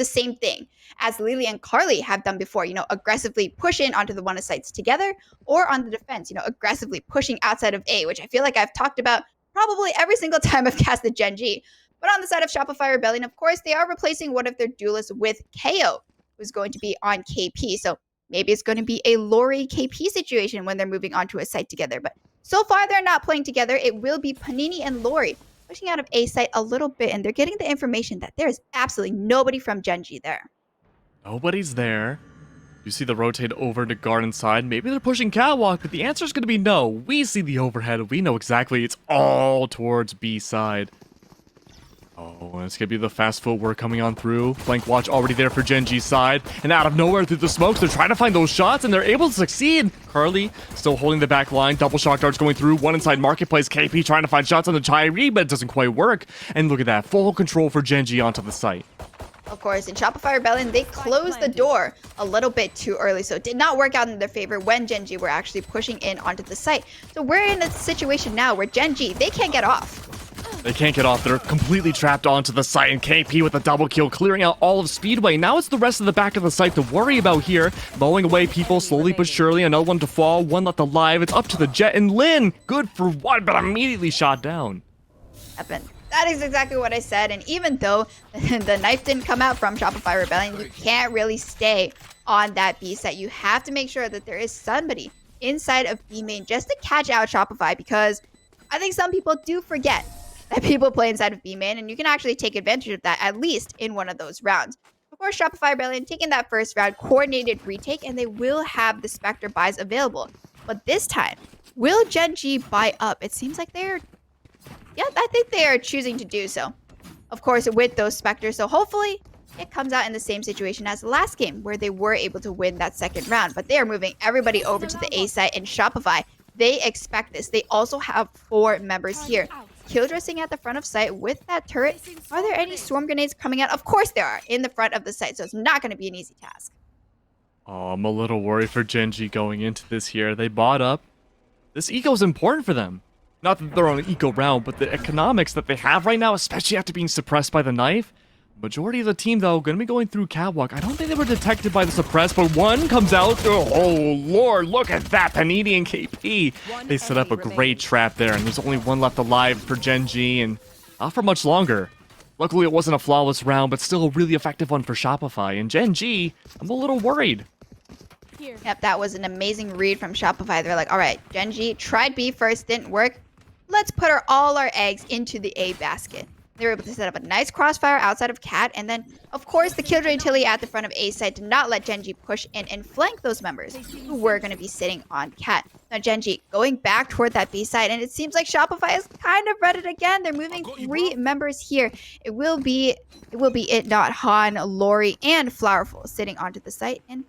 the same thing as Lily and Carly have done before, aggressively push in onto the one of sites together, or on the defense, aggressively pushing outside of A, which I feel like I've talked about probably every single time I've casted Gen.G. But on the side of Shopify Rebellion, of course, they are replacing one of their duelists with KO, who's going to be on KP. So maybe it's going to be a Lori KP situation when they're moving onto a site together. But so far, they're not playing together. It will be Panini and Lori pushing out of A site a little bit, and they're getting the information that there is absolutely nobody from Gen.G there. Nobody's there. You see the rotate over to garden side. Maybe they're pushing catwalk, but the answer is going to be no. We see the overhead. We know exactly it's all towards B side. Oh, it's going to be the fast footwork coming on through. Flank watch already there for Gen.G's side. And out of nowhere through the smokes, they're trying to find those shots, and they're able to succeed. Carly still holding the back line. Double shock darts going through. One inside marketplace. KP trying to find shots on the Tyree, but it doesn't quite work. And look at that. Full control for Gen.G onto the site. Of course, in Shopify Rebellion, they closed the door a little bit too early, so it did not work out in their favor when Gen.G were actually pushing in onto the site. So we're in a situation now where Gen.G, they can't get off. They can't get off. They're completely trapped onto the site, and KP with a double kill, clearing out all of Speedway. Now it's the rest of the back of the site to worry about here. Mowing away people slowly but surely. Another one to fall, one left alive. It's up to the Jet and Lin. Good for one, but immediately shot down. That is exactly what I said, and even though the knife didn't come out from Shopify Rebellion, you can't really stay on that B site. You have to make sure that there is somebody inside of B main just to catch out Shopify, because I think some people do forget that people play inside of B main, and you can actually take advantage of that, at least in one of those rounds. Of course, Shopify Rebellion taking that first round, coordinated retake, and they will have the Spectre buys available. But this time, will Gen.G buy up? It seems like I think they are choosing to do so. Of course, with those Spectres, so hopefully it comes out in the same situation as the last game, where they were able to win that second round. But they are moving everybody over to the A site, and Shopify, they expect this. They also have 4 members here. Killjoy sitting at the front of site with that turret. Are there any swarm grenades coming out? Of course there are, in the front of the site, so it's not going to be an easy task. Oh, I'm a little worried for Gen.G going into this here. They bought up. This eco is important for them. Not that they're on an eco round, but the economics that they have right now, especially after being suppressed by the knife. Majority of the team, though, going to be going through catwalk. I don't think they were detected by the suppress, but one comes out. Oh, Lord, look at that. Panini and KP. They set up a great trap there, and there's only one left alive for Gen.G, and not for much longer. Luckily, it wasn't a flawless round, but still a really effective one for Shopify. And Gen.G, I'm a little worried. Yep, that was an amazing read from Shopify. They're like, all right, Gen.G tried B first, didn't work. Let's put all our eggs into the A basket. They were able to set up a nice crossfire outside of Cat, and then, of course, the Killjoy utility at the front of A side did not let Gen.G push in and flank those members who were going to be sitting on Cat. Now, Gen.G going back toward that B side, and it seems like Shopify is kind of read it again. They're moving 3 members here. It will be It Not Han, Lori, and Flowerful sitting onto the site, and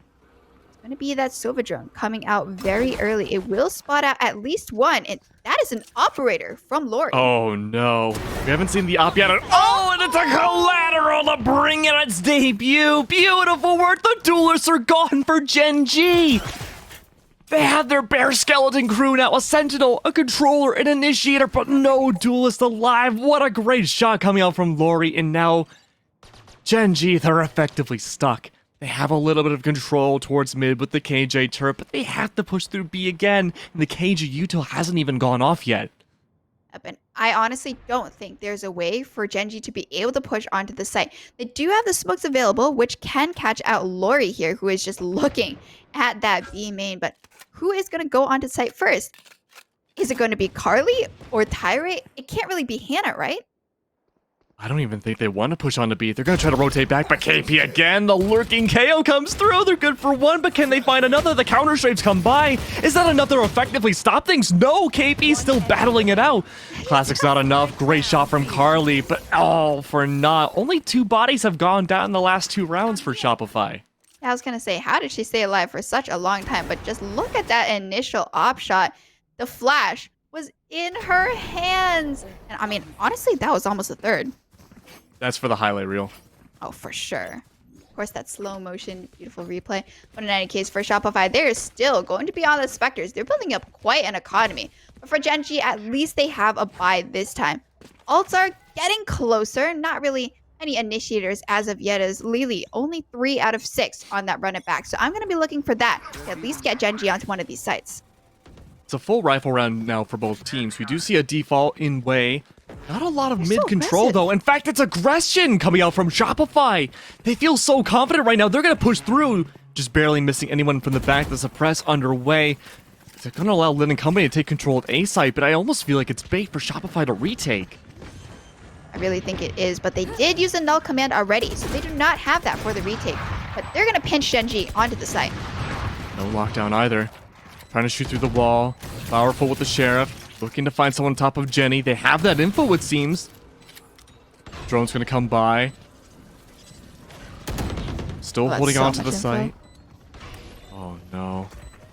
going to be that Sova drone coming out very early. It will spot out at least one, and that is an operator from Lori. Oh no, we haven't seen the op yet. Oh, and it's a collateral to bring in its debut. Beautiful work. The duelists are gone for Gen.G. They have their bare skeleton crew now, a sentinel, a controller, an initiator, but no duelist alive. What a great shot coming out from Lori, and now Gen.G, they're effectively stuck. They have a little bit of control towards mid with the KJ turret, but they have to push through B again, and the KJ util hasn't even gone off yet. And I honestly don't think there's a way for Gen.G to be able to push onto the site. They do have the smokes available, which can catch out Lori here, who is just looking at that B main, but who is going to go onto site first? Is it going to be Carly or Tyre? It can't really be Hannah, right? I don't even think they want to push on to B. They're going to try to rotate back, but KP again. The lurking KO comes through. They're good for one, but can they find another? The counter strafes come by. Is that enough to effectively stop things? No, KP still battling it out. Classic's not enough. Great shot from Carly, but all for naught. Only 2 bodies have gone down in the last 2 rounds for Shopify. I was going to say, how did she stay alive for such a long time? But just look at that initial op shot. The flash was in her hands. And I mean, honestly, that was almost a third. That's for the highlight reel. Oh, for sure. Of course, that slow motion, beautiful replay. But in any case, for Shopify, they're still going to be on the Spectres. They're building up quite an economy. But for Gen.G, at least they have a buy this time. Ults are getting closer. Not really any initiators as of yet, as Lily only 3 out of 6 on that run it back. So I'm going to be looking for that to at least get Gen.G onto one of these sites. It's a full rifle round now for both teams. We do see a default in way. Not a lot of mid control, though. In fact, it's aggression coming out from Shopify. They feel so confident right now. They're going to push through, just barely missing anyone from the back. The suppress underway. They're going to allow Lin and company to take control of A site, but I almost feel like it's bait for Shopify to retake. I really think it is, but they did use a null command already, so they do not have that for the retake. But they're going to pinch Gen.G onto the site. No lockdown either. Trying to shoot through the wall. Powerful with the sheriff. Looking to find someone on top of Jenny. They have that info, it seems. Drone's going to come by. Still holding on to the site. Oh, no.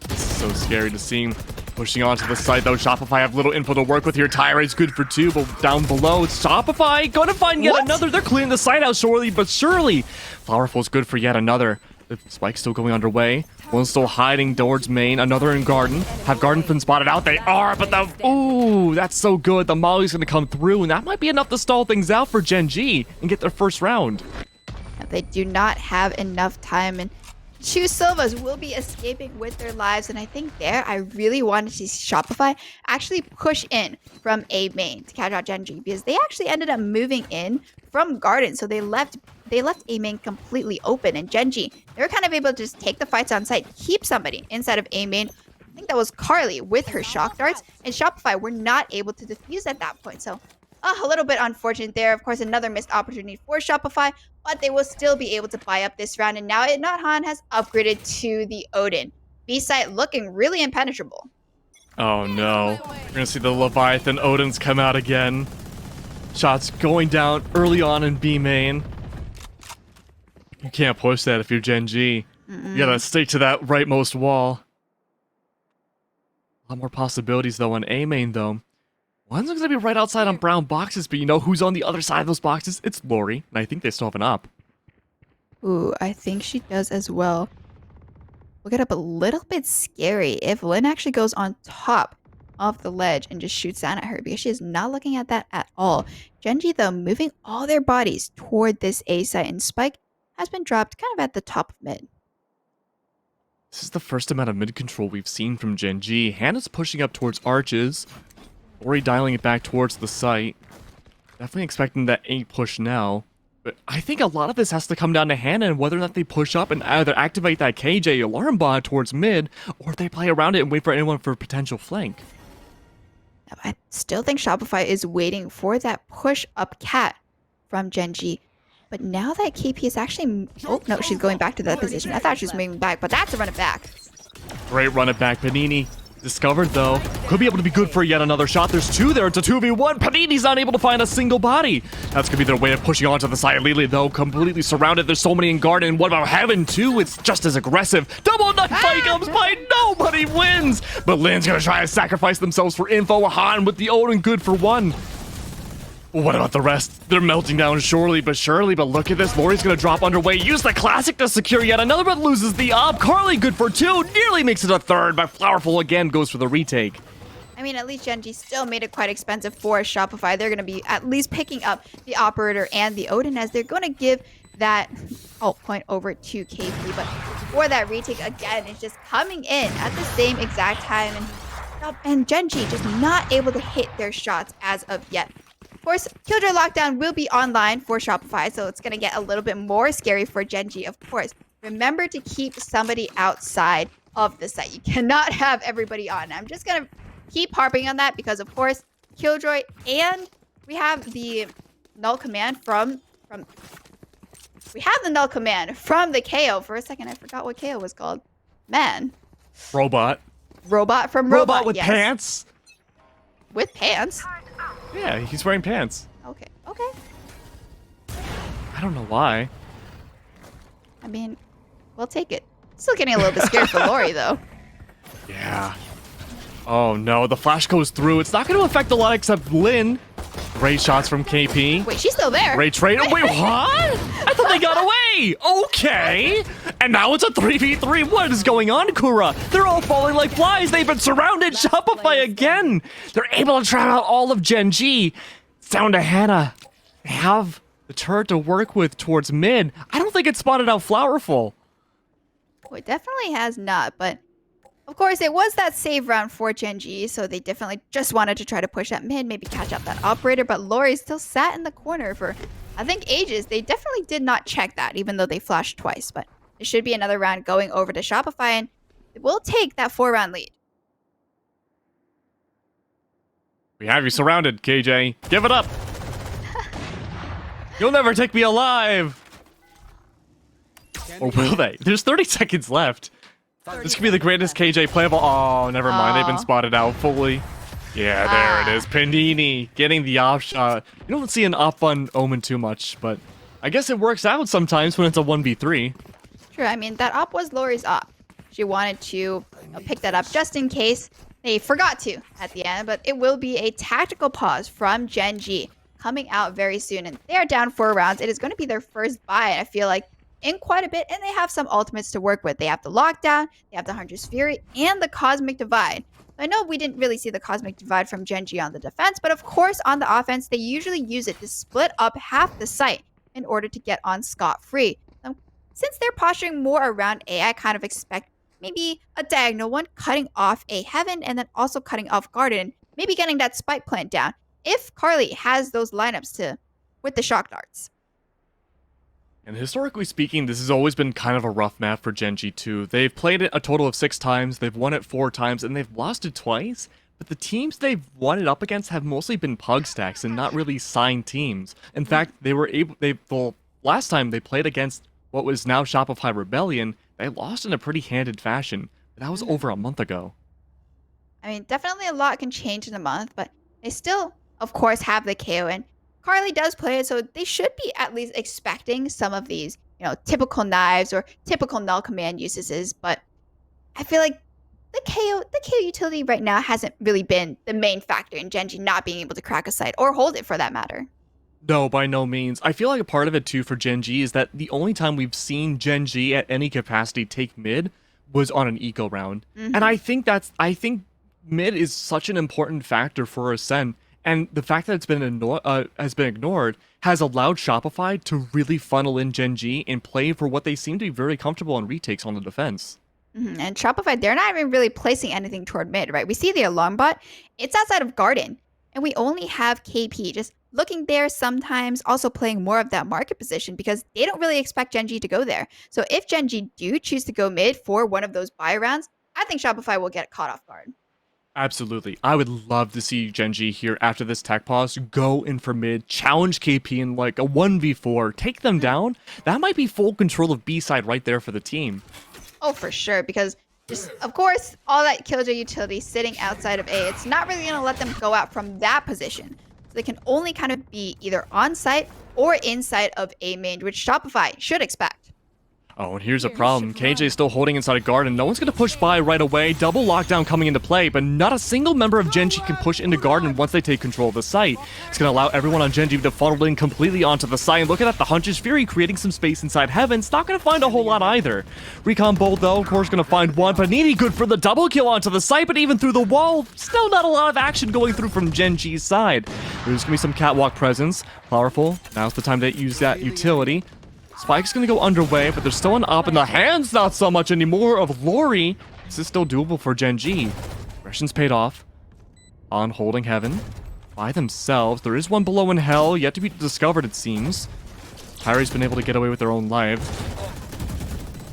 This is so scary to see him pushing onto the site, though. Shopify have little info to work with here. Tyrant's good for 2, but down below, it's Shopify going to find yet another. They're clearing the site out surely, but surely. Flowerful's good for yet another. The spike's still going underway. One's still hiding towards main. Another in garden. Have garden been spotted out? They are, but the... Ooh, that's so good. The molly's going to come through, and that might be enough to stall things out for Gen.G and get their first round. They do not have enough time, and Chu Silvas will be escaping with their lives. And I think there, I really wanted to see Shopify actually push in from A main to catch out Gen.G, because they actually ended up moving in from garden. So they left A main completely open, and Gen.G, they were kind of able to just take the fights on site, keep somebody inside of A main. I think that was Carly with her shock darts, and Shopify were not able to defuse at that point. So a little bit unfortunate there. Of course, another missed opportunity for Shopify, but they will still be able to buy up this round. And now Nothan has upgraded to the Odin. B site looking really impenetrable. Oh no. We're going to see the Leviathan Odins come out again. Shots going down early on in B main. You can't push that if you're Gen.G. You gotta stick to that rightmost wall. A lot more possibilities though on A main though. One's gonna be right outside on brown boxes, but you know who's on the other side of those boxes? It's Lori, and I think they still have an up. Ooh, I think she does as well. We'll get up a little bit scary if Lynn actually goes on top of the ledge and just shoots down at her, because she is not looking at that at all. Gen.G though moving all their bodies toward this A site, and Spike has been dropped kind of at the top of mid. This is the first amount of mid control we've seen from Gen.G. Hannah's pushing up towards arches. Lori dialing it back towards the site. Definitely expecting that A push now. But I think a lot of this has to come down to Hannah and whether or not they push up and either activate that KJ alarm bot towards mid, or if they play around it and wait for anyone for a potential flank. I still think Shopify is waiting for that push up cat from Gen.G. But now that KP is actually... Oh, no, she's going back to that position. I thought she was moving back, but that's a run it back. Great run it back. Panini discovered, though. Could be able to be good for yet another shot. There's 2 there. It's a 2v1. Panini's not able to find a single body. That's going to be their way of pushing onto the side. Lily, though, completely surrounded. There's so many in garden. What about Heaven, too? It's just as aggressive. Double knife fight comes by. Nobody wins. But Lynn's going to try to sacrifice themselves for info. Han with the Odin, good for 1. What about the rest? They're melting down surely, but look at this. Lori's gonna drop underway. Use the classic to secure yet another, but loses the up. Carly good for 2. Nearly makes it a 3rd, but Flowerful again goes for the retake. I mean, at least Gen.G still made it quite expensive for Shopify. They're gonna be at least picking up the Operator and the Odin, as they're gonna give that point over to KP. But for that retake again, it's just coming in at the same exact time, and Gen.G just not able to hit their shots as of yet. Of course, Killjoy Lockdown will be online for Shopify, so it's going to get a little bit more scary for Gen.G, of course. Remember to keep somebody outside of the site. You cannot have everybody on. I'm just going to keep harping on that because, of course, Killjoy, and we have the null command from we have the null command from the KO. For a second, I forgot what KO was called. Man. Robot From Robot, with yes. pants. With pants? Yeah, he's wearing pants. Okay. I don't know why. I mean, we'll take it. Still getting a little bit scared for Lori, though. Yeah. Oh no, the flash goes through. It's not going to affect a lot except Lynn. Great shots from KP. Wait, she's still there. Great trade. Wait, what? I thought they got away. Okay. And now it's a 3v3. What is going on, Kura? They're all falling like flies. They've been surrounded. Shopify again. They're able to trap out all of Gen.G. It's down to Hannah. They have the turret to work with towards mid. I don't think it spotted out Flowerful. Well, it definitely has not, but of course it was that save round for Gen.G, so they definitely just wanted to try to push that mid, maybe catch out that operator, but Lori still sat in the corner for, I think, ages. They definitely did not check that, even though they flashed twice, but it should be another round going over to Shopify, and it will take that 4-round lead. We have you surrounded, KJ. Give it up. You'll never take me alive. Or will they? There's 30 seconds left. This could be the greatest KJ playable. Oh, never mind. They've been spotted out fully. Yeah, there it is. Panini getting the off shot. You don't see an op on Omen too much, but I guess it works out sometimes when it's a 1v3. True. I mean, that op was Lori's op. She wanted to pick that up just in case. They forgot to at the end, but it will be a tactical pause from Gen.G coming out very soon. And they are down 4 rounds. It is going to be their first buy, and I feel like in quite a bit. And they have some ultimates to work with. They have the Lockdown, they have the Hunter's Fury, and the Cosmic Divide. I know we didn't really see the Cosmic Divide from Gen.G on the defense, but of course on the offense, they usually use it to split up half the site in order to get on scot-free. Since they're posturing more around A, I kind of expect maybe a diagonal one, cutting off a Heaven, and then also cutting off Garden, maybe getting that spike plant down, if Carly has those lineups with the shock darts. And historically speaking, this has always been kind of a rough map for Gen.G too. They've played it a total of 6 times, they've won it 4 times, and they've lost it twice. But the teams they've won it up against have mostly been pug stacks and not really signed teams. In fact, last time they played against what was now Shopify Rebellion, they lost in a pretty handed fashion. But that was over a month ago. I mean, definitely a lot can change in a month, but they still, of course, have the KO. And Carly does play it, so they should be at least expecting some of these, typical knives or typical null command uses. But I feel like the KO utility right now hasn't really been the main factor in Gen.G not being able to crack a site or hold it for that matter. No, by no means. I feel like a part of it too for Gen.G is that the only time we've seen Gen.G at any capacity take mid was on an eco round. Mm-hmm. And I think mid is such an important factor for Ascent, and the fact that it's been ignored has allowed Shopify to really funnel in Gen.G and play for what they seem to be very comfortable on retakes on the defense. Mm-hmm. And Shopify, they're not even really placing anything toward mid, right? We see the alarm bot, it's outside of Garden, and we only have KP just looking there sometimes, also playing more of that market position because they don't really expect Gen.G to go there. So if Gen.G do choose to go mid for one of those buy rounds, I think Shopify will get caught off guard. Absolutely. I would love to see Gen.G here after this tech pause go in for mid, challenge KP in like a 1v4, take them down. That might be full control of B side right there for the team. Oh, for sure, because just, of course, all that Killjoy utility sitting outside of A, it's not really going to let them go out from that position. So they can only kind of be either on site or inside of A main, which Shopify should expect. Oh, and here's a problem. KJ is still holding inside a Garden. No one's going to push by right away. Double lockdown coming into play, but not a single member of Gen.G can push into Garden once they take control of the site. It's going to allow everyone on Gen.G to funnel in completely onto the site. And look at that, the Hunter's Fury creating some space inside Heaven. It's not going to find a whole lot either. Recon Bolt, though, of course, going to find one. Panini good for the double kill onto the site, but even through the wall, still not a lot of action going through from Gen.G's side. There's going to be some catwalk presence. Powerful. Now's the time to use that utility. Spike's gonna go underway, but there's still an op in the hands, not so much anymore, of Lori. This is still doable for Gen.G. Aggression's paid off. On holding Heaven. By themselves. There is one below in Hell, yet to be discovered, it seems. Kyrie's been able to get away with their own life.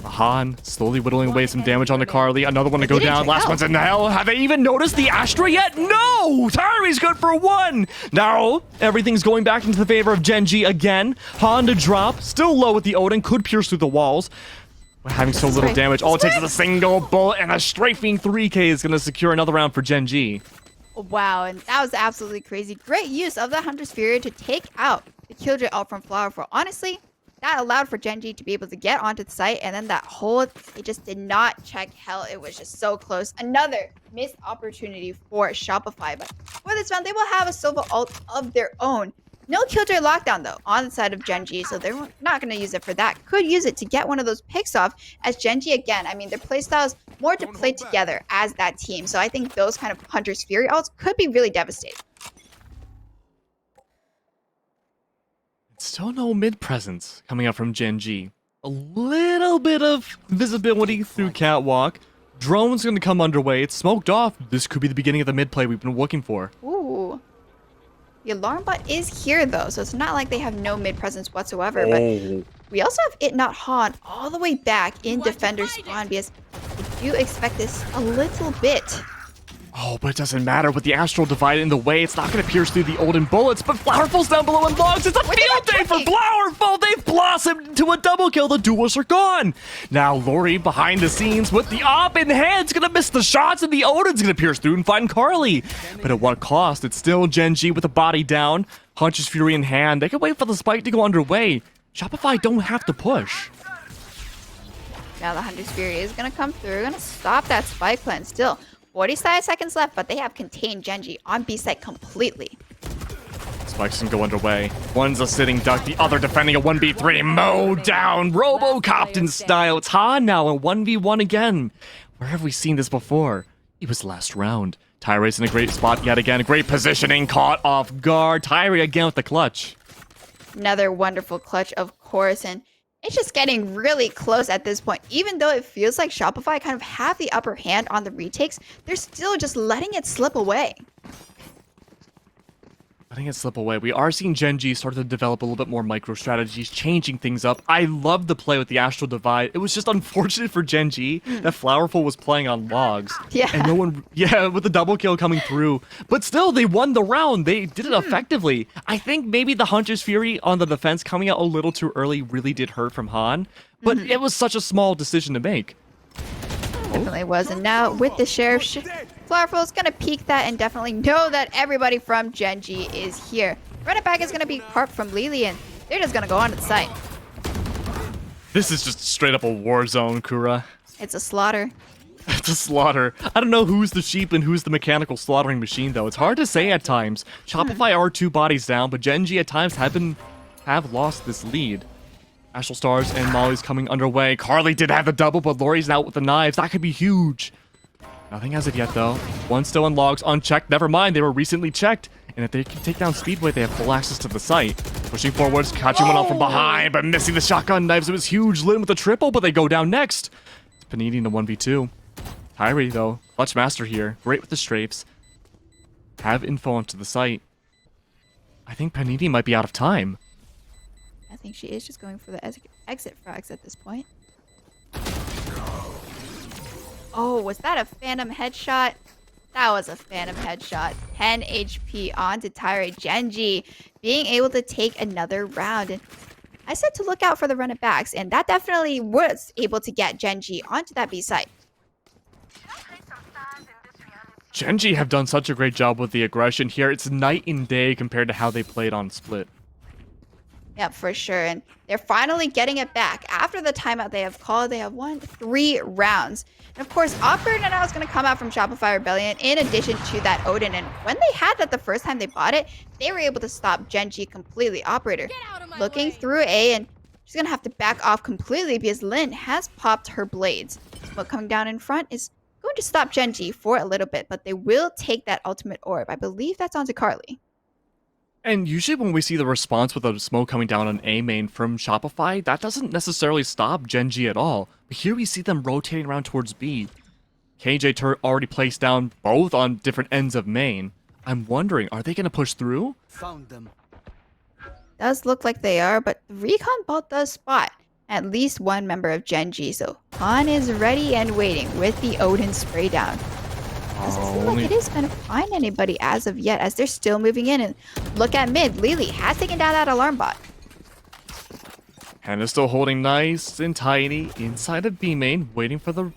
Han slowly whittling away some damage onto Carly. Another one to go down. Last one's in Hell. Have they even noticed the Astra yet? No! Kyrie's good for 1! Now, everything's going back into the favor of Gen.G again. Han to drop. Still low with the Odin. Could pierce through the walls. But having so little damage. All it takes is a single bullet, and a strafing 3K is going to secure another round for Gen.G. Wow, and that was absolutely crazy. Great use of the Hunter's Fury to take out the Killjoy ult from Flowerful. Honestly, that allowed for Gen.G to be able to get onto the site, and then that hold, it just did not check Hell. It was just so close. Another missed opportunity for Shopify, but for this round, they will have a Sova ult of their own. No Killjoy lockdown, though, on the side of Gen.G, so they're not going to use it for that. Could use it to get one of those picks off, as Gen.G, again, I mean, their playstyles more to play together as that team, so I think those kind of Hunter's Fury ults could be really devastating. Still no mid presence coming out from Gen.G. A little bit of visibility through Catwalk. Drone's going to come underway. It's smoked off. This could be the beginning of the mid play we've been looking for. Ooh. The alarm bot is here, though, so it's not like they have no mid presence whatsoever. But we also have It Not Han all the way back in defender spawn because I do expect this a little bit. Oh, but it doesn't matter with the Astral Divide in the way. It's not going to pierce through the Odin bullets, but Flowerful's down below and logs. It's a field day for Flowerful. They've blossomed into a double kill. The duelists are gone. Now Lori behind the scenes with the op in hand. Going to miss the shots, and the Odin's going to pierce through and find Carly. But at what cost? It's still Gen.G with the body down. Hunter's Fury in hand. They can wait for the spike to go underway. Shopify don't have to push. Now the Hunter's Fury is going to come through. Going to stop that spike plan still. 45 seconds left, but they have contained Gen.G on B site completely. Spikes can go underway. One's a sitting duck, the other defending a 1v3. Mow down, Robocop in style. It's Han now, a 1v1 again. Where have we seen this before? It was last round. Tyre's in a great spot yet again. Great positioning, caught off guard. Tyre again with the clutch. Another wonderful clutch, of course, and it's just getting really close at this point. Even though it feels like Shopify kind of have the upper hand on the retakes, they're still just letting it slip away. Letting it slip away. We are seeing Gen.G start to develop a little bit more micro strategies, changing things up. I love the play with the Astral Divide. It was just unfortunate for Gen.G that Flowerful was playing on logs. Yeah. And no one, with the double kill coming through. But still, they won the round. They did it effectively. I think maybe the Hunter's Fury on the defense coming out a little too early really did hurt from Han. But it was such a small decision to make. Definitely was. And now with the Sheriff, Flowerful is going to peek that and definitely know that everybody from Gen.G is here. Run it back is going to be Harp from Lily, and they're just going to go on to the site. This is just straight up a war zone, Kura. It's a slaughter. It's a slaughter. I don't know who's the sheep and who's the mechanical slaughtering machine, though. It's hard to say at times. Shopify are 2 bodies down, but Gen.G at times have lost this lead. Astral Stars and Molly's coming underway. Carly did have the double, but Lori's out with the knives. That could be huge. Nothing as of yet, though. One still in logs, unchecked. Never mind, they were recently checked. And if they can take down Speedway, they have full access to the site. Pushing forwards, catching one off from behind, but missing the shotgun knives. It was huge. Lynn with a triple, but they go down next. It's Panini in the 1v2. Tyree, though, clutch master here. Great with the strafes. Have info onto the site. I think Panini might be out of time. I think she is just going for the exit frags at this point. Oh, was that a phantom headshot? That was a phantom headshot. 10 HP onto Tyre. Gen.G being able to take another round. And I said to look out for the run it backs, and that definitely was able to get Gen.G onto that B site. Gen.G have done such a great job with the aggression here. It's night and day compared to how they played on Split. Yep, for sure. And they're finally getting it back. After the timeout they have called, they have won 3 rounds. And of course, Operator now is going to come out from Shopify Rebellion in addition to that Odin. And when they had that the first time they bought it, they were able to stop Gen.G completely. Operator looking through A, and she's going to have to back off completely because Lynn has popped her blades. Smoke coming down in front is going to stop Gen.G for a little bit, but they will take that ultimate orb. I believe that's onto Carly. And usually when we see the response with a smoke coming down on A main from Shopify, that doesn't necessarily stop Gen.G at all. But here we see them rotating around towards B. KJ turret already placed down both on different ends of main. I'm wondering, are they going to push through? Found them. Does look like they are, but the recon bot does spot at least one member of Gen.G. So Han is ready and waiting with the Odin spray down. Doesn't seem like it is going to find anybody as of yet, as they're still moving in. And look at mid. Lily has taken down that alarm bot. Hannah's still holding nice and tiny inside of B main, waiting for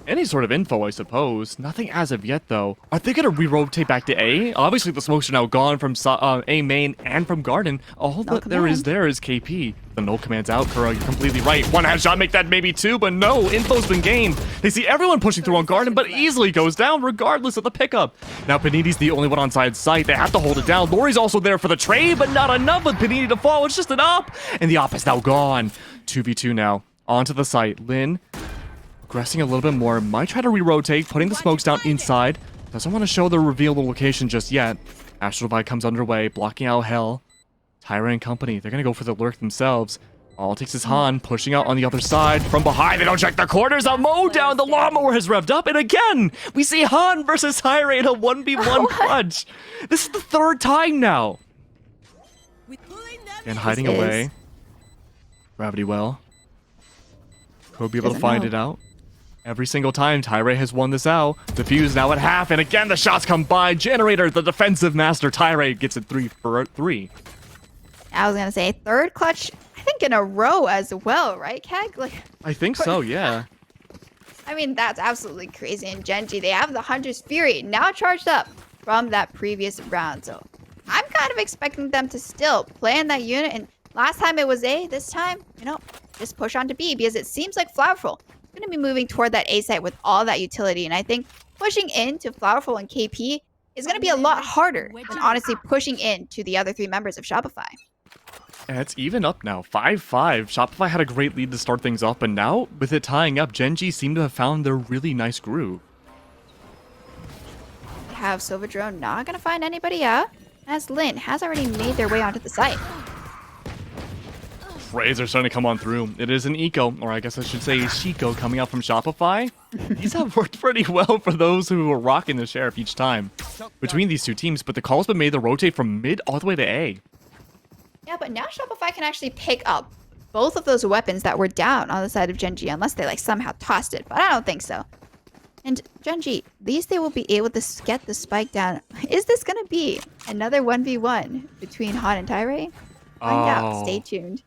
any sort of info, I suppose. Nothing as of yet, though. Are they going to re-rotate back to A? Obviously, the smokes are now gone from A main and from Garden. All that there is KP. The null command's out, Kura. You're completely right. One headshot, make that maybe 2, but no, info's been gained. They see everyone pushing through on Garden, but easily goes down regardless of the pickup. Now, Panini's the only one on side sight. They have to hold it down. Lori's also there for the trade, but not enough with Panini to fall. It's just an up, and the op is now gone. 2v2 now. Onto the site. Lynn aggressing a little bit more. Might try to re-rotate, putting the smokes down inside. Doesn't want to show the revealable location just yet. Astral Divide comes underway, blocking out Hell. Tyra and company, they're going to go for the lurk themselves. All it takes is Han pushing out on the other side. From behind, they don't check the corners. A mow down. The lawnmower has revved up. And again, we see Han versus Tyra in a 1v1 clutch. This is the third time now. And hiding away. Gravity well. Could be able to find it out. Every single time, Tyra has won this out. Defuse now at half, and again, the shots come by. Generator, the defensive master. Tyra gets it 3 for 3. I was going to say third clutch, I think in a row as well, right, Keg? Like, I think so, yeah. I mean, that's absolutely crazy. And Gen.G, they have the Hunter's Fury now charged up from that previous round. So I'm kind of expecting them to still play in that unit. And last time it was A, this time, just push on to B, because it seems like Flowerful is going to be moving toward that A site with all that utility. And I think pushing into Flowerful and KP is going to be a lot harder than honestly pushing into the other 3 members of Shopify. And it's even up now, 5-5. Shopify had a great lead to start things off, but now, with it tying up, Gen.G seem to have found their really nice groove. We have Silver Drone not going to find anybody out, as Lin has already made their way onto the site. Rays are starting to come on through. It is an Eco, or I guess I should say Shiko, coming out from Shopify. These have worked pretty well for those who are rocking the sheriff each time between these two teams, but the call's been made to rotate from mid all the way to A. Yeah, but now Shopify can actually pick up both of those weapons that were down on the side of Gen.G, unless they somehow tossed it, but I don't think so. And Gen.G, at least they will be able to get the spike down. Is this going to be another 1v1 between Han and Tyre? Find out. Stay tuned.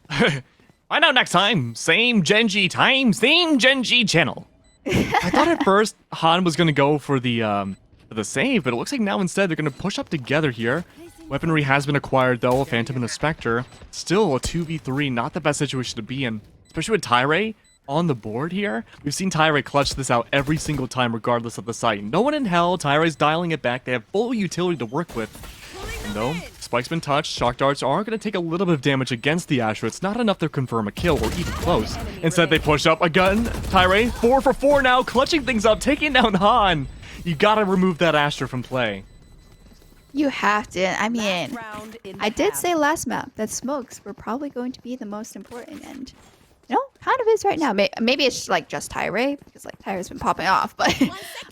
Find out next time. Same Gen.G time, same Gen.G channel. I thought at first Han was going to go for the save, but it looks like now instead they're going to push up together here. Weaponry has been acquired though, a Phantom and a Spectre. Still a 2v3, not the best situation to be in, especially with Tyre on the board here. We've seen Tyre clutch this out every single time regardless of the site. No one in hell, Tyre's dialing it back. They have full utility to work with. And though Spike's been touched, Shock Darts are going to take a little bit of damage against the Asher. It's not enough to confirm a kill or even close. Instead, they push up a gun. Tyre, 4 for 4 now, clutching things up, taking down Han. You gotta remove that Asher from play. You have to. I mean, I did say last map that smokes were probably going to be the most important, and kind of is right now. Maybe it's just Tyre, because Tyre's been popping off, but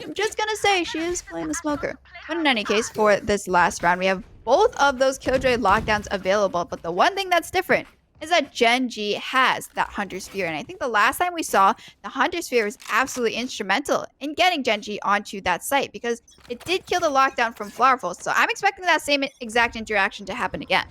I'm just gonna say she is playing the smoker. But in any case, for this last round, we have both of those Killjoy lockdowns available, but the one thing that's different is that Gen.G has that Hunter Sphere, and I think the last time we saw the Hunter Sphere was absolutely instrumental in getting Gen.G onto that site, because it did kill the lockdown from Flowerful, so I'm expecting that same exact interaction to happen again.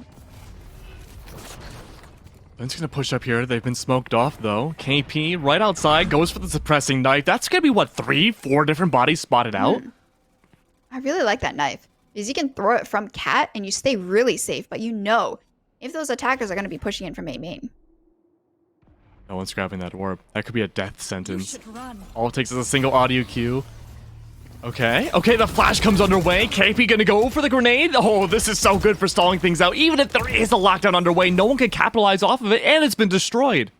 Ben's gonna push up here. They've been smoked off though. KP right outside goes for the suppressing knife. That's gonna be what, 3-4 different bodies spotted out? I really like that knife, because you can throw it from Cat and you stay really safe, but if those attackers are going to be pushing in from A main. No one's grabbing that orb. That could be a death sentence. All it takes is a single audio cue. Okay, the flash comes underway. KP gonna go for the grenade. Oh, this is so good for stalling things out. Even if there is a lockdown underway, no one can capitalize off of it, and it's been destroyed.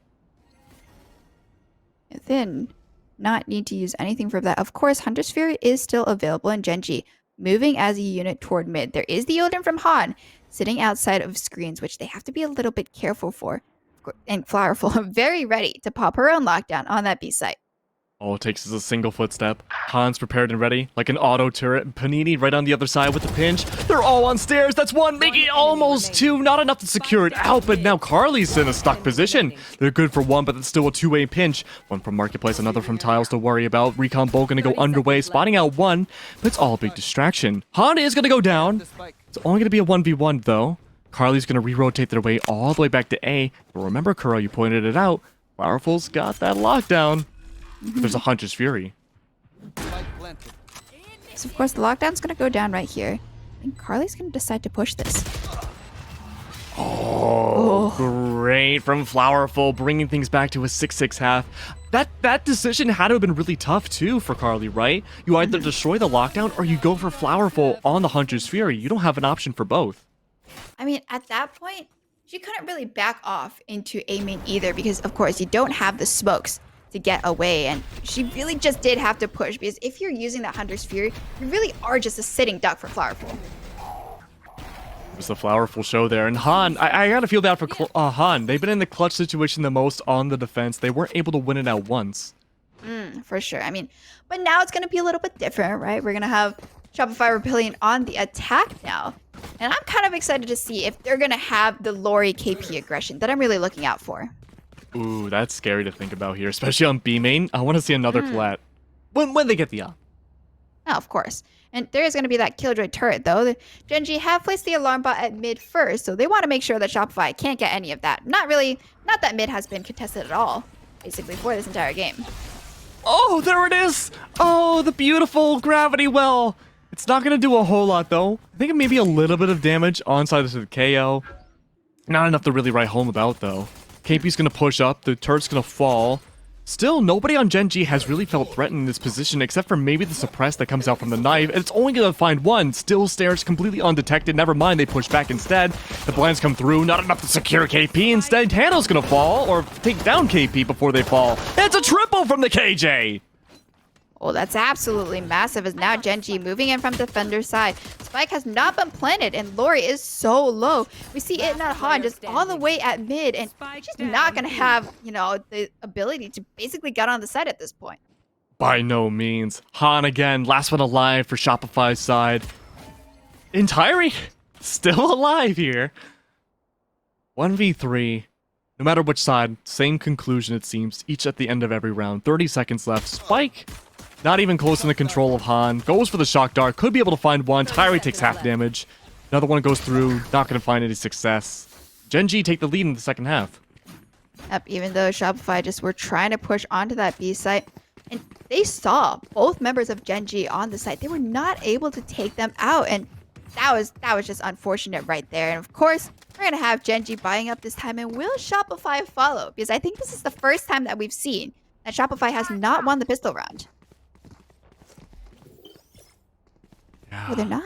Then, not need to use anything for that. Of course, Hunter Sphere is still available in Gen.G, moving as a unit toward mid. There is the Odin from Han, sitting outside of screens, which they have to be a little bit careful for. And Flowerful, very ready to pop her own lockdown on that B site. All it takes is a single footstep. Han's prepared and ready, like an auto turret. Panini right on the other side with the pinch. They're all on stairs. That's one, making it almost 2. Not enough to secure it out, but now Carly's in a stuck position. They're good for 1, but it's still a 2-way pinch. One from Marketplace, another from Tiles to worry about. Recon Bolt gonna go underway, spotting out 1, but it's all a big distraction. Han is gonna go down. It's only gonna be a 1v1 though. Carly's gonna re-rotate their way all the way back to A. But remember, Kuro, you pointed it out. Flowerful's got that lockdown. There's a Hunter's Fury. So of course the lockdown's gonna go down right here. I think Carly's gonna decide to push this. Oh, great from Flowerful, bringing things back to a 6-6 half. That decision had to have been really tough too for Carly, right? You either destroy the lockdown or you go for Flowerful on the Hunter's Fury. You don't have an option for both. I mean, at that point, she couldn't really back off into A main either, because of course you don't have the smokes to get away, and she really just did have to push, because if you're using that Hunter's Fury, you really are just a sitting duck for Flowerful. Just a flowerful show there. And Han, I gotta feel bad for Han. They've been in the clutch situation the most on the defense. They weren't able to win it at once. For sure. I mean, but now it's going to be a little bit different, right? We're going to have Shopify Rebellion on the attack now. And I'm kind of excited to see if they're going to have the Lori KP aggression that I'm really looking out for. Ooh, that's scary to think about here, especially on B main. I want to see another plat. When they get the op. Oh, of course. And there is going to be that Killjoy turret, though. The Gen.G have placed the alarm bot at mid first, so they want to make sure that Shopify can't get any of that. Not that mid has been contested at all, basically, for this entire game. Oh, there it is! Oh, the beautiful gravity well! It's not going to do a whole lot, though. I think maybe a little bit of damage onside of the KO. Not enough to really write home about, though. KP's going to push up, the turret's going to fall. Still, nobody on Gen.G has really felt threatened in this position except for maybe the suppress that comes out from the knife, and it's only going to find one. Still stares completely undetected. Never mind, they push back instead. The blinds come through, not enough to secure KP. Instead, Tano's going to fall, or take down KP before they fall. It's a triple from the KJ! Oh, that's absolutely massive as now Gen.G moving in from defender's side. Spike has not been planted and Lori is so low. We see it not Han just all the way at mid and she's not going to have, the ability to basically get on the side at this point. By no means. Han again, last one alive for Shopify's side. And Tyree, still alive here. 1v3. No matter which side, same conclusion it seems, each at the end of every round. 30 seconds left. Spike, not even close in the control of Han. Goes for the shock dart. Could be able to find one. Tyree takes half damage. Another one goes through. Not going to find any success. Gen.G take the lead in the second half. Yep, even though Shopify just were trying to push onto that B site. And they saw both members of Gen.G on the site. They were not able to take them out. And that was just unfortunate right there. And of course, we're going to have Gen.G buying up this time. And will Shopify follow? Because I think this is the first time that we've seen that Shopify has not won the pistol round. Yeah. Well, they're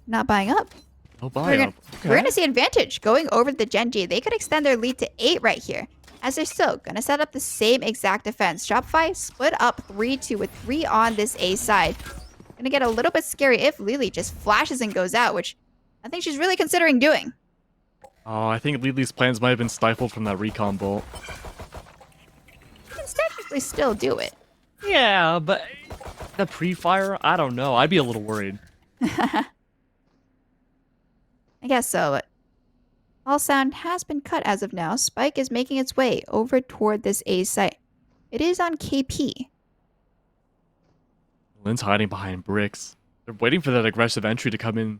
not buying up. No buy up. We're gonna see advantage going over the Gen.G. They could extend their lead to 8 right here, as they're still gonna set up the same exact defense. Shopify split up 3-2 with 3 on this A side. Gonna get a little bit scary if Lily just flashes and goes out, which I think she's really considering doing. Oh, I think Lily's plans might have been stifled from that recon bolt. You can technically still do it. Yeah, but the pre-fire, I don't know. I'd be a little worried. I guess so, but all sound has been cut as of now. Spike is making its way over toward this A site. It is on KP. Lynn's hiding behind bricks. They're waiting for that aggressive entry to come in.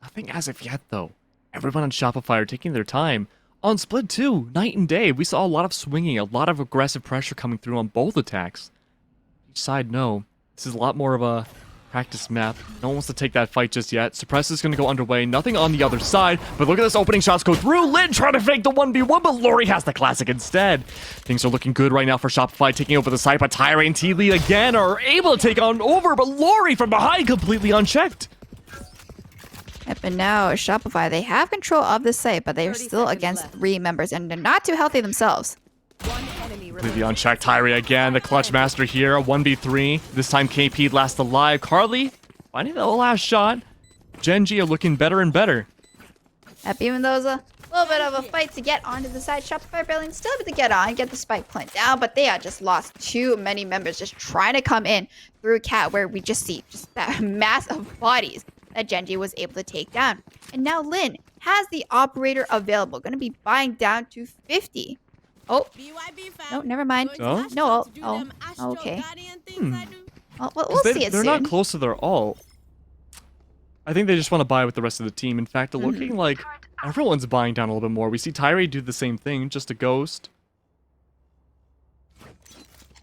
Nothing as of yet, though. Everyone on Shopify are taking their time. On Split 2, night and day, we saw a lot of swinging, a lot of aggressive pressure coming through on both attacks. Each side, no. This is a lot more of a practice map. No one wants to take that fight just yet. Suppress is going to go underway. Nothing on the other side. But look at this opening shots go through. Lynn trying to fake the 1v1, but Lori has the classic instead. Things are looking good right now for Shopify taking over the site, but Tyree and T-Lee again are able to take on over, but Lori from behind completely unchecked. Yep, and now Shopify, they have control of the site, but they are still against 3 members, and they're not too healthy themselves. Completely unchecked. Tyree again, the clutch master here. 1v3. This time KP last alive. Carly finding the last shot. Gen.G are looking better and better. Yep, even though it was a little bit of a fight to get onto the side, Shopify Rebellion still able to get on, get the spike plant down, but they had just lost too many members just trying to come in through Cat, where we just see just that mass of bodies that Gen.G was able to take down. And now Lynn has the operator available, going to be buying down to 50. Oh, no, never mind. Oh? No, okay. Well, we'll see it They're soon. not close to their ult. I think they just want to buy with the rest of the team. In fact, looking like everyone's buying down a little bit more. We see Tyree do the same thing, just a ghost.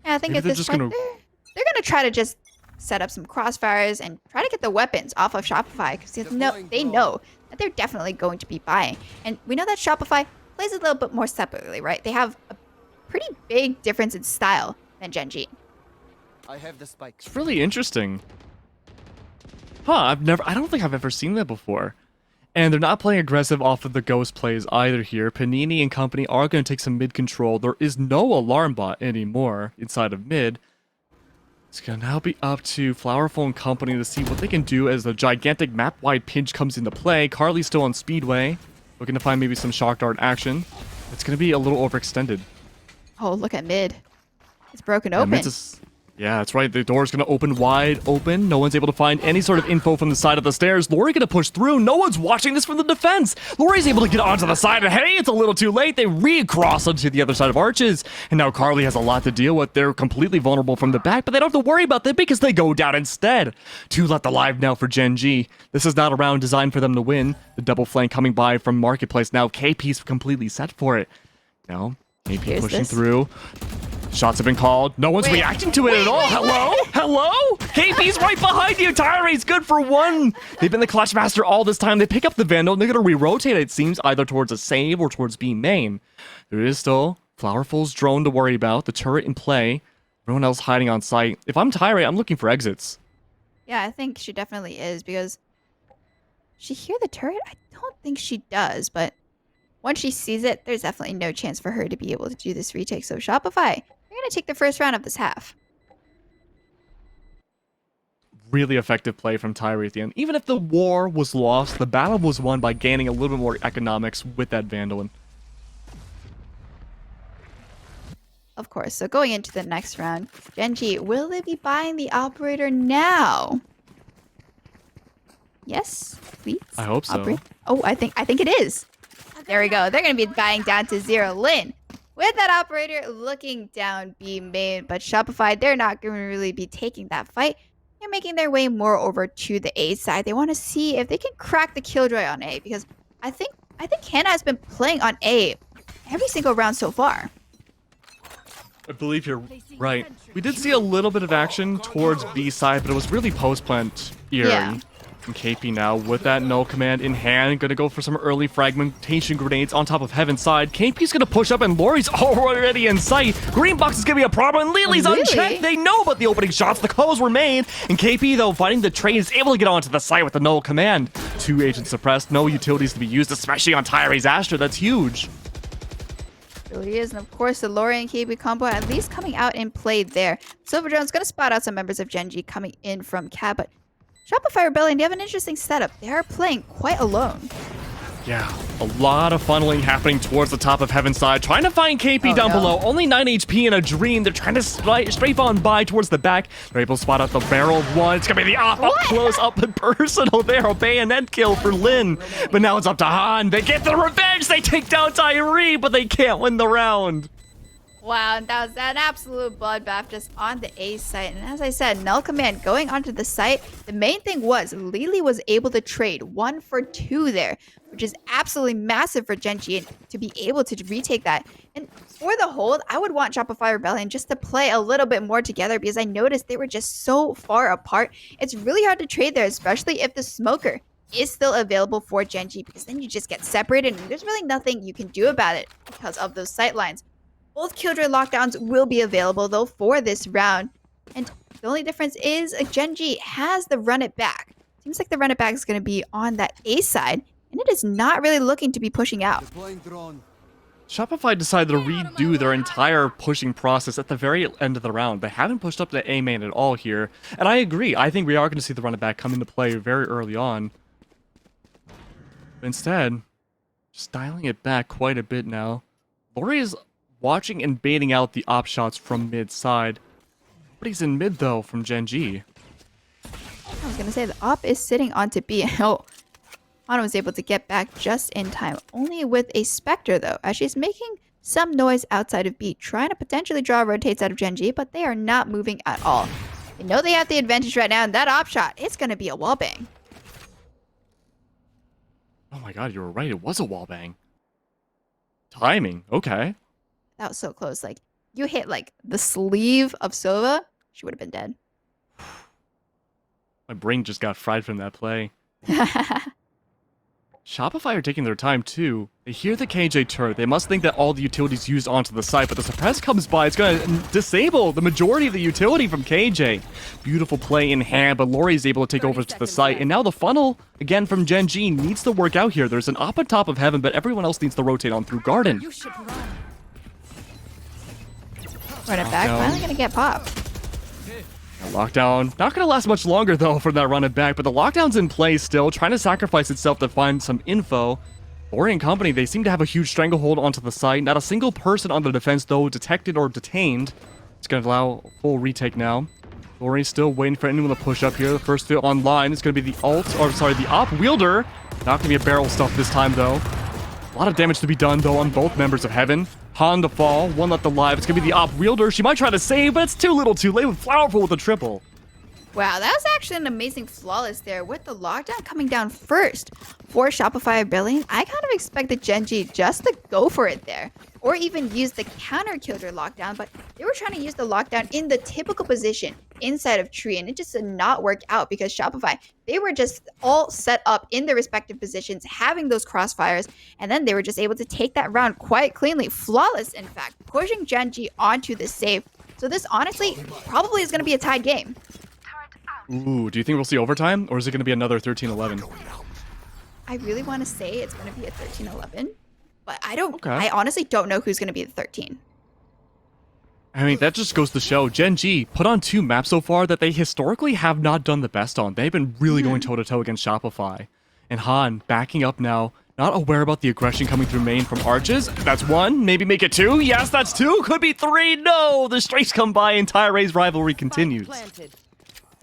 Yeah, I think Maybe at this point, they're going to try to just set up some crossfires and try to get the weapons off of Shopify, because they know that they're definitely going to be buying. And we know that Shopify plays a little bit more separately, right? They have a pretty big difference in style than Gen.G. I have the spike. It's really interesting. Huh, I don't think I've ever seen that before. And they're not playing aggressive off of the ghost plays either here. Panini and company are going to take some mid control. There is no alarm bot anymore inside of mid. It's gonna now be up to Flowerful and company to see what they can do as the gigantic map-wide pinch comes into play. Carly's still on Speedway, looking to find maybe some shock dart action. It's gonna be a little overextended. Oh, look at mid. It's broken Yeah, open. Yeah, that's right. The door's going to open wide open. No one's able to find any sort of info from the side of the stairs. Lori going to push through. No one's watching this from the defense. Lori's able to get onto the side, and hey, it's a little too late. They recross onto the other side of Arches. And now Carly has a lot to deal with. They're completely vulnerable from the back, but they don't have to worry about that because they go down instead. 2 left alive now for Gen.G. This is not a round designed for them to win. The double flank coming by from Marketplace. Now KP's completely set for it. Now, KP pushing through. Shots have been called. No one's reacting to it at all. Hello? Hello? KP's right behind you. Tyree's good for 1. They've been the clutch master all this time. They pick up the Vandal. They're going to re-rotate, it seems, either towards a save or towards B main. There is still Flowerful's drone to worry about. The turret in play. Everyone else hiding on site. If I'm Tyree, I'm looking for exits. Yeah, I think she definitely is because she hear the turret? I don't think she does, but once she sees it, there's definitely no chance for her to be able to do this retake. So Shopify, they're going to take the first round of this half. Really effective play from Tyree at the end. Even if the war was lost, the battle was won by gaining a little bit more economics with that Vandalin. Of course. So going into the next round, Gen.G, will they be buying the operator now? Yes, please. I hope so. Oh, I think it is. There we go. They're going to be buying down to 0. Lin, with that operator looking down B main, but Shopify, they're not going to really be taking that fight. They're making their way more over to the A side. They want to see if they can crack the Killjoy on A, because I think Hannah has been playing on A every single round so far. I believe you're right. We did see a little bit of action towards B side, but it was really post-plant eerie. Yeah. And KP now with that null command in hand, gonna go for some early fragmentation grenades on top of Heaven's side. KP's gonna push up and Lori's already in sight. Green box is gonna be a problem and Lily's unchecked. They know about the opening shots. The calls were made. And KP, though, fighting the train, is able to get onto the site with the null command. 2 agents suppressed, no utilities to be used, especially on Tyree's Astra. That's huge. Really is, and of course the Lori and KB combo at least coming out in play there. Silver Drone's gonna spot out some members of Gen.G coming in from Cab, but Shopify Rebellion, they have an interesting setup. They are playing quite alone. Yeah, a lot of funneling happening towards the top of Heaven's side, trying to find KP down below. Only 9 HP in a dream. They're trying to strafe on by towards the back. They're able to spot out the barrel of 1. It's gonna be the up close, up and personal there. A bayonet kill for Lin. But now it's up to Han. They get the revenge. They take down Tyree, but they can't win the round. Wow, and that was an absolute bloodbath just on the A site. And as I said, null command going onto the site. The main thing was Lily was able to trade 1 for 2 there, which is absolutely massive for Gen.G to be able to retake that. And for the hold, I would want Shopify Rebellion just to play a little bit more together because I noticed they were just so far apart. It's really hard to trade there, especially if the smoker is still available for Gen.G, because then you just get separated and there's really nothing you can do about it because of those sight lines. Both Killjoy lockdowns will be available, though, for this round. And the only difference is Gen.G has the run it back. Seems like the run it back is going to be on that A side, and it is not really looking to be pushing out. Shopify decided to redo their entire pushing process at the very end of the round. They haven't pushed up to A main at all here. And I agree. I think we are going to see the run it back come into play very early on. But instead, just dialing it back quite a bit now. Lori is watching and baiting out the op shots from mid side. But he's in mid though from Gen.G. I was going to say the op is sitting onto B. Oh, Anna was able to get back just in time. Only with a Spectre though, as she's making some noise outside of B, trying to potentially draw rotates out of Gen.G, but they are not moving at all. They know they have the advantage right now, and that op shot, it's going to be a wallbang. Oh my god, you were right. It was a wallbang. Timing. Okay. That was so close. Like, you hit, like, the sleeve of Sova, she would have been dead. My brain just got fried from that play. Shopify are taking their time, too. They hear the KJ turret. They must think that all the utilities used onto the site, but the suppress comes by. It's going to disable the majority of the utility from KJ. Beautiful play in hand, but Lori is able to take over to the site. And now the funnel, again, from Gen.G needs to work out here. There's an op on top of Heaven, but everyone else needs to rotate on through Garden. Run it back. Finally gonna get popped. Lockdown, not going to last much longer though for that run it back, but the lockdown's in play still, trying to sacrifice itself to find some info. Ori and company, they seem to have a huge stranglehold onto the site. Not a single person on the defense though detected or detained. It's going to allow a full retake now. Ori still waiting for anyone to push up here. The first field online is going to be the the op wielder. Not going to be a barrel stuff this time though. A lot of damage to be done though on both members of Heaven. Han to fall, one left alive. It's going to be the op wielder. She might try to save, but it's too little too late with Flowerful with a triple. Wow, that was actually an amazing flawless there with the lockdown coming down first for Shopify Rebellion. I kind of expected Gen.G just to go for it there or even use the counter killer lockdown, but they were trying to use the lockdown in the typical position inside of tree, and it just did not work out because Shopify, they were just all set up in their respective positions, having those crossfires, and then they were just able to take that round quite cleanly, flawless in fact, pushing Gen.G onto the save. So this honestly probably is going to be a tied game. Ooh, do you think we'll see overtime, or is it going to be another 13-11? I really want to say it's going to be a 13-11, but I honestly don't know who's going to be the 13. I mean, that just goes to show Gen.G put on 2 maps so far that they historically have not done the best on. They've been really going toe-to-toe against Shopify. And Han backing up now, not aware about the aggression coming through main from Arches. That's 1, maybe make it 2. Yes, that's 2. Could be 3. No, the strikes come by and Tyre's rivalry continues.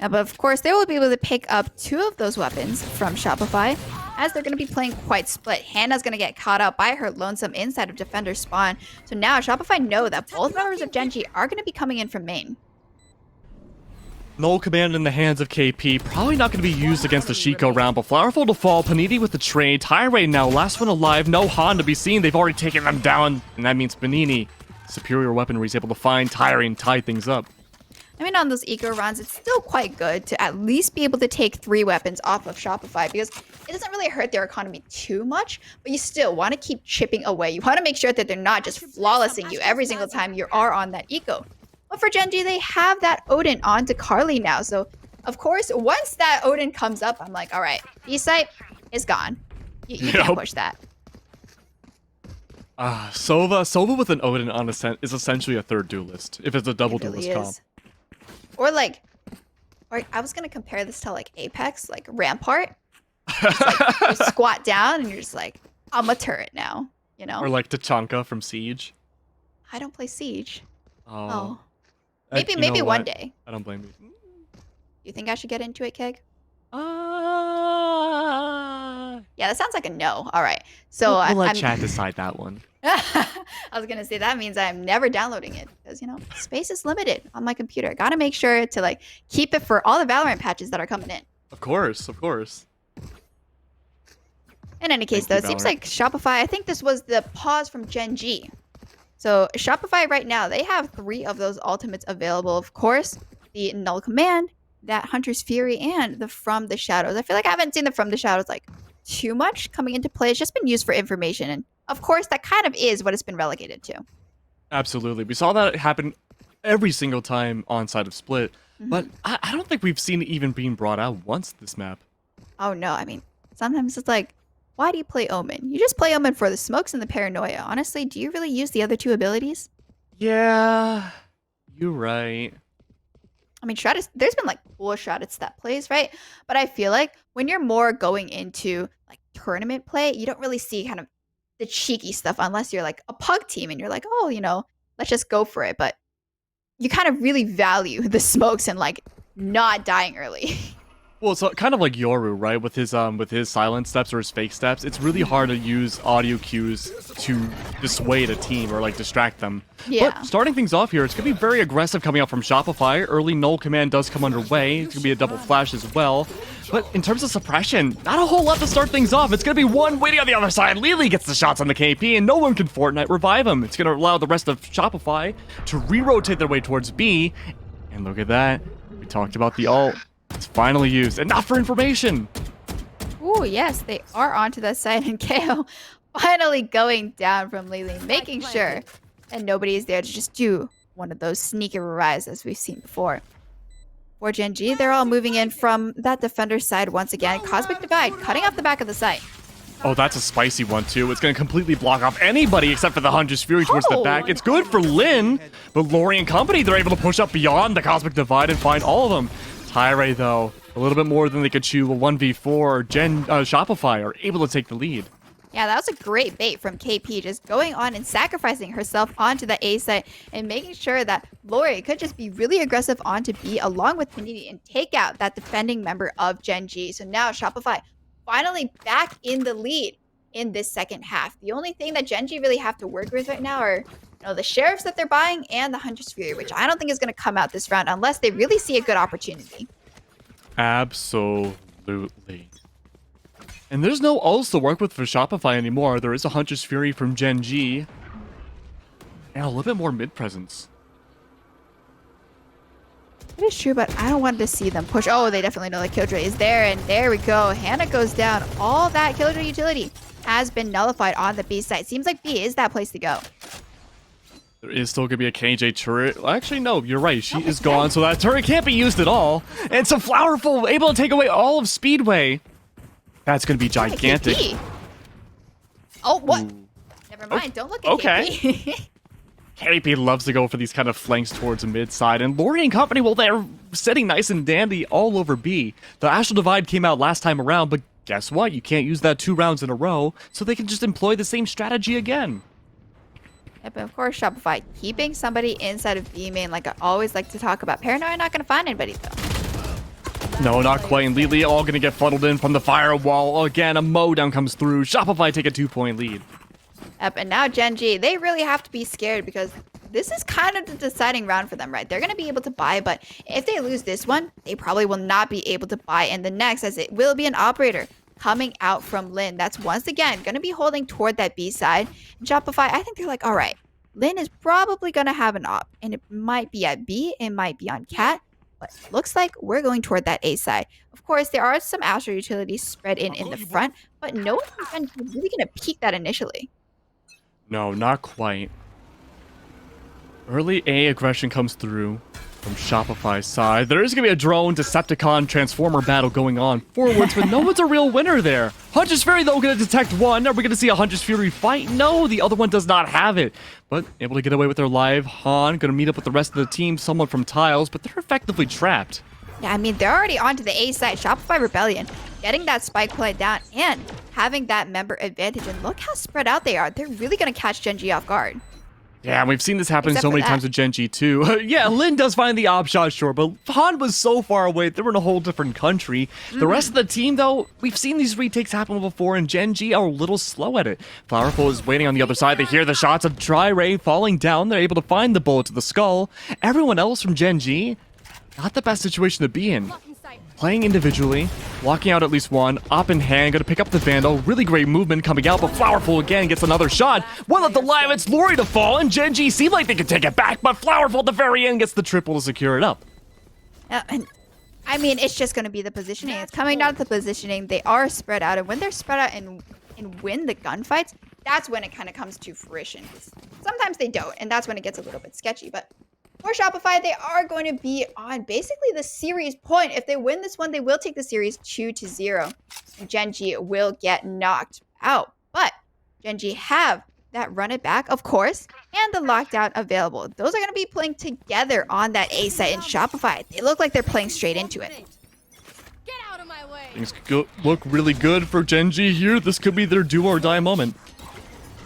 But of course, they will be able to pick up 2 of those weapons from Shopify, as they're going to be playing quite split. Hannah's going to get caught up by her lonesome inside of Defender spawn. So now Shopify know that both members of Gen.G are going to be coming in from main. Null command in the hands of KP, probably not going to be used against the Shiko round, but Flowerful to fall, Panini with the trade, Tyre now, last one alive, no Han to be seen, they've already taken them down, and that means Panini, superior weaponry, is able to find Tyre and tie things up. I mean, on those eco runs, it's still quite good to at least be able to take 3 weapons off of Shopify because it doesn't really hurt their economy too much, but you still want to keep chipping away. You want to make sure that they're not just flawlessing you every single time you are on that eco. But for Gen.G, they have that Odin onto Carly now. So, of course, once that Odin comes up, I'm like, all right, B-site is gone. You can't push that. Sova with an Odin on is essentially a third duelist, if it's a double duelist comp. Or I was gonna compare this to like Apex, like Rampart. Just, like, you squat down and you're just like, I'm a turret now, you know? Or like Tachanka from Siege. I don't play Siege. Oh. Maybe one day. I don't blame you. You think I should get into it, Keg? Yeah, that sounds like a no. All right. So we'll let chat decide that one. I was going to say that means I'm never downloading it because, you know, space is limited on my computer. Got to make sure to like keep it for all the Valorant patches that are coming in. Of course. In any case, though, it seems like Shopify, I think this was the pause from Gen.G. So Shopify right now, they have 3 of those ultimates available. Of course, the Null Command, that Hunter's Fury, and the From the Shadows. I feel like I haven't seen the From the Shadows like too much coming into play. It's just been used for information. And of course, that kind of is what it's been relegated to. Absolutely. We saw that happen every single time on side of Split. But I don't think we've seen it even being brought out once this map. Oh, no. I mean, sometimes it's like, why do you play Omen? You just play Omen for the smokes and the paranoia. Honestly, do you really use the other 2 abilities? Yeah, you're right. I mean, there's been like cool Shrouded stat plays, right? But I feel like when you're more going into like tournament play, you don't really see kind of the cheeky stuff unless you're like a pug team and you're like, oh, you know, let's just go for it. But you kind of really value the smokes and like not dying early. Well, so kind of like Yoru, right? With his silent steps or his fake steps, it's really hard to use audio cues to dissuade a team or like distract them. Yeah. But starting things off here, it's gonna be very aggressive coming out from Shopify. Early Null Command does come underway. It's gonna be a double flash as well. But in terms of suppression, not a whole lot to start things off. It's gonna be 1 waiting on the other side. Lily gets the shots on the KP, and no one can Fortnite revive him. It's gonna allow the rest of Shopify to re-rotate their way towards B. And look at that. We talked about the ult. It's finally used, and not for information. Ooh, yes, they are onto that side, and KO finally going down from Lily, making sure that nobody is there to just do one of those sneaky revives as we've seen before. For Gen.G, they're all moving in from that defender side once again. Cosmic Divide cutting off the back of the site. Oh, that's a spicy one, too. It's going to completely block off anybody except for the Hunter's Fury towards the back. It's good for Lin, but Lori and company, they're able to push up beyond the Cosmic Divide and find all of them. Tyre, though, a little bit more than they could chew. A 1v4. Shopify are able to take the lead. Yeah, that was a great bait from KP, just going on and sacrificing herself onto the A site and making sure that Lori could just be really aggressive onto B along with Panini and take out that defending member of Gen.G. So now Shopify finally back in the lead in this second half. The only thing that Gen.G really have to work with right now are the sheriffs that they're buying and the Hunter's Fury, which I don't think is going to come out this round unless they really see a good opportunity. Absolutely. And there's no ults to work with for Shopify anymore. There is a Hunter's Fury from Gen.G. And a little bit more mid-presence. It is true, but I don't want to see them push. Oh, they definitely know that Killjoy is there, and there we go. Hannah goes down. All that Killjoy utility has been nullified on the B side. Seems like B is that place to go. There is still going to be a KJ turret. Well, actually, no, you're right. She is gone, so that turret can't be used at all. And so Flowerful able to take away all of Speedway. That's going to be gigantic. KP. Oh, what? Ooh. Never mind. Don't look at KP. KP loves to go for these kind of flanks towards the mid side. And Lori and company, well, they're sitting nice and dandy all over B. The Astral Divide came out last time around, but guess what? You can't use that 2 rounds in a row, so they can just employ the same strategy again. Yep, and of course, Shopify keeping somebody inside of B main, like I always like to talk about. Paranoia not going to find anybody, though. No, not quite. And Lily all going to get funneled in from the firewall. Again, a mowdown comes through. Shopify take a 2-point lead. Yep, and now Gen.G, they really have to be scared because this is kind of the deciding round for them, right? They're going to be able to buy, but if they lose this one, they probably will not be able to buy in the next, as it will be an operator coming out from Lin. That's once again going to be holding toward that B side. And Shopify, I think they're like, all right, Lin is probably going to have an op, and it might be at B, it might be on Cat, but looks like we're going toward that A side. Of course, there are some Astro utilities spread in the front, but no one is really going to peek that initially. No, not quite. Early A aggression comes through from Shopify's side. There is going to be a drone, Decepticon, Transformer battle going on forwards, but no one's a real winner there. Hunter's Fury, though, going to detect one. Are we going to see a Hunter's Fury fight? No, the other one does not have it. But able to get away with their live. Han going to meet up with the rest of the team, someone from Tiles, but they're effectively trapped. Yeah, I mean, they're already onto the A side. Shopify Rebellion getting that spike play down and having that member advantage. And look how spread out they are. They're really going to catch Gen.G off guard. Yeah, and we've seen this happen so many times with Gen.G too. Yeah, Lin does find the op shot, sure, but Han was so far away. They were in a whole different country. The rest of the team, though, we've seen these retakes happen before, and Gen.G are a little slow at it. Flowerful is waiting on the other side. They hear the shots of Tri-Ray falling down. They're able to find the bullet to the skull. Everyone else from Gen.G, not the best situation to be in. Playing individually, walking out at least one, op in hand, gonna pick up the Vandal. Really great movement coming out, but Flowerful again gets another shot. One of the live, it's Lori to fall, and Gen.G seem like they can take it back, but Flowerful at the very end gets the triple to secure it up. And I mean, it's just gonna be the positioning. It's coming down to the positioning. They are spread out, and when they're spread out and win the gunfights, that's when it kind of comes to fruition. Sometimes they don't, and that's when it gets a little bit sketchy, but for Shopify, they are going to be on basically the series point. If they win this one, they will take the series 2-0. And Gen.G will get knocked out. But Gen.G have that run it back, of course, and the lockdown available. Those are going to be playing together on that A site in Shopify. They look like they're playing straight into it. Get out of my way. Things look really good for Gen.G here. This could be their do or die moment.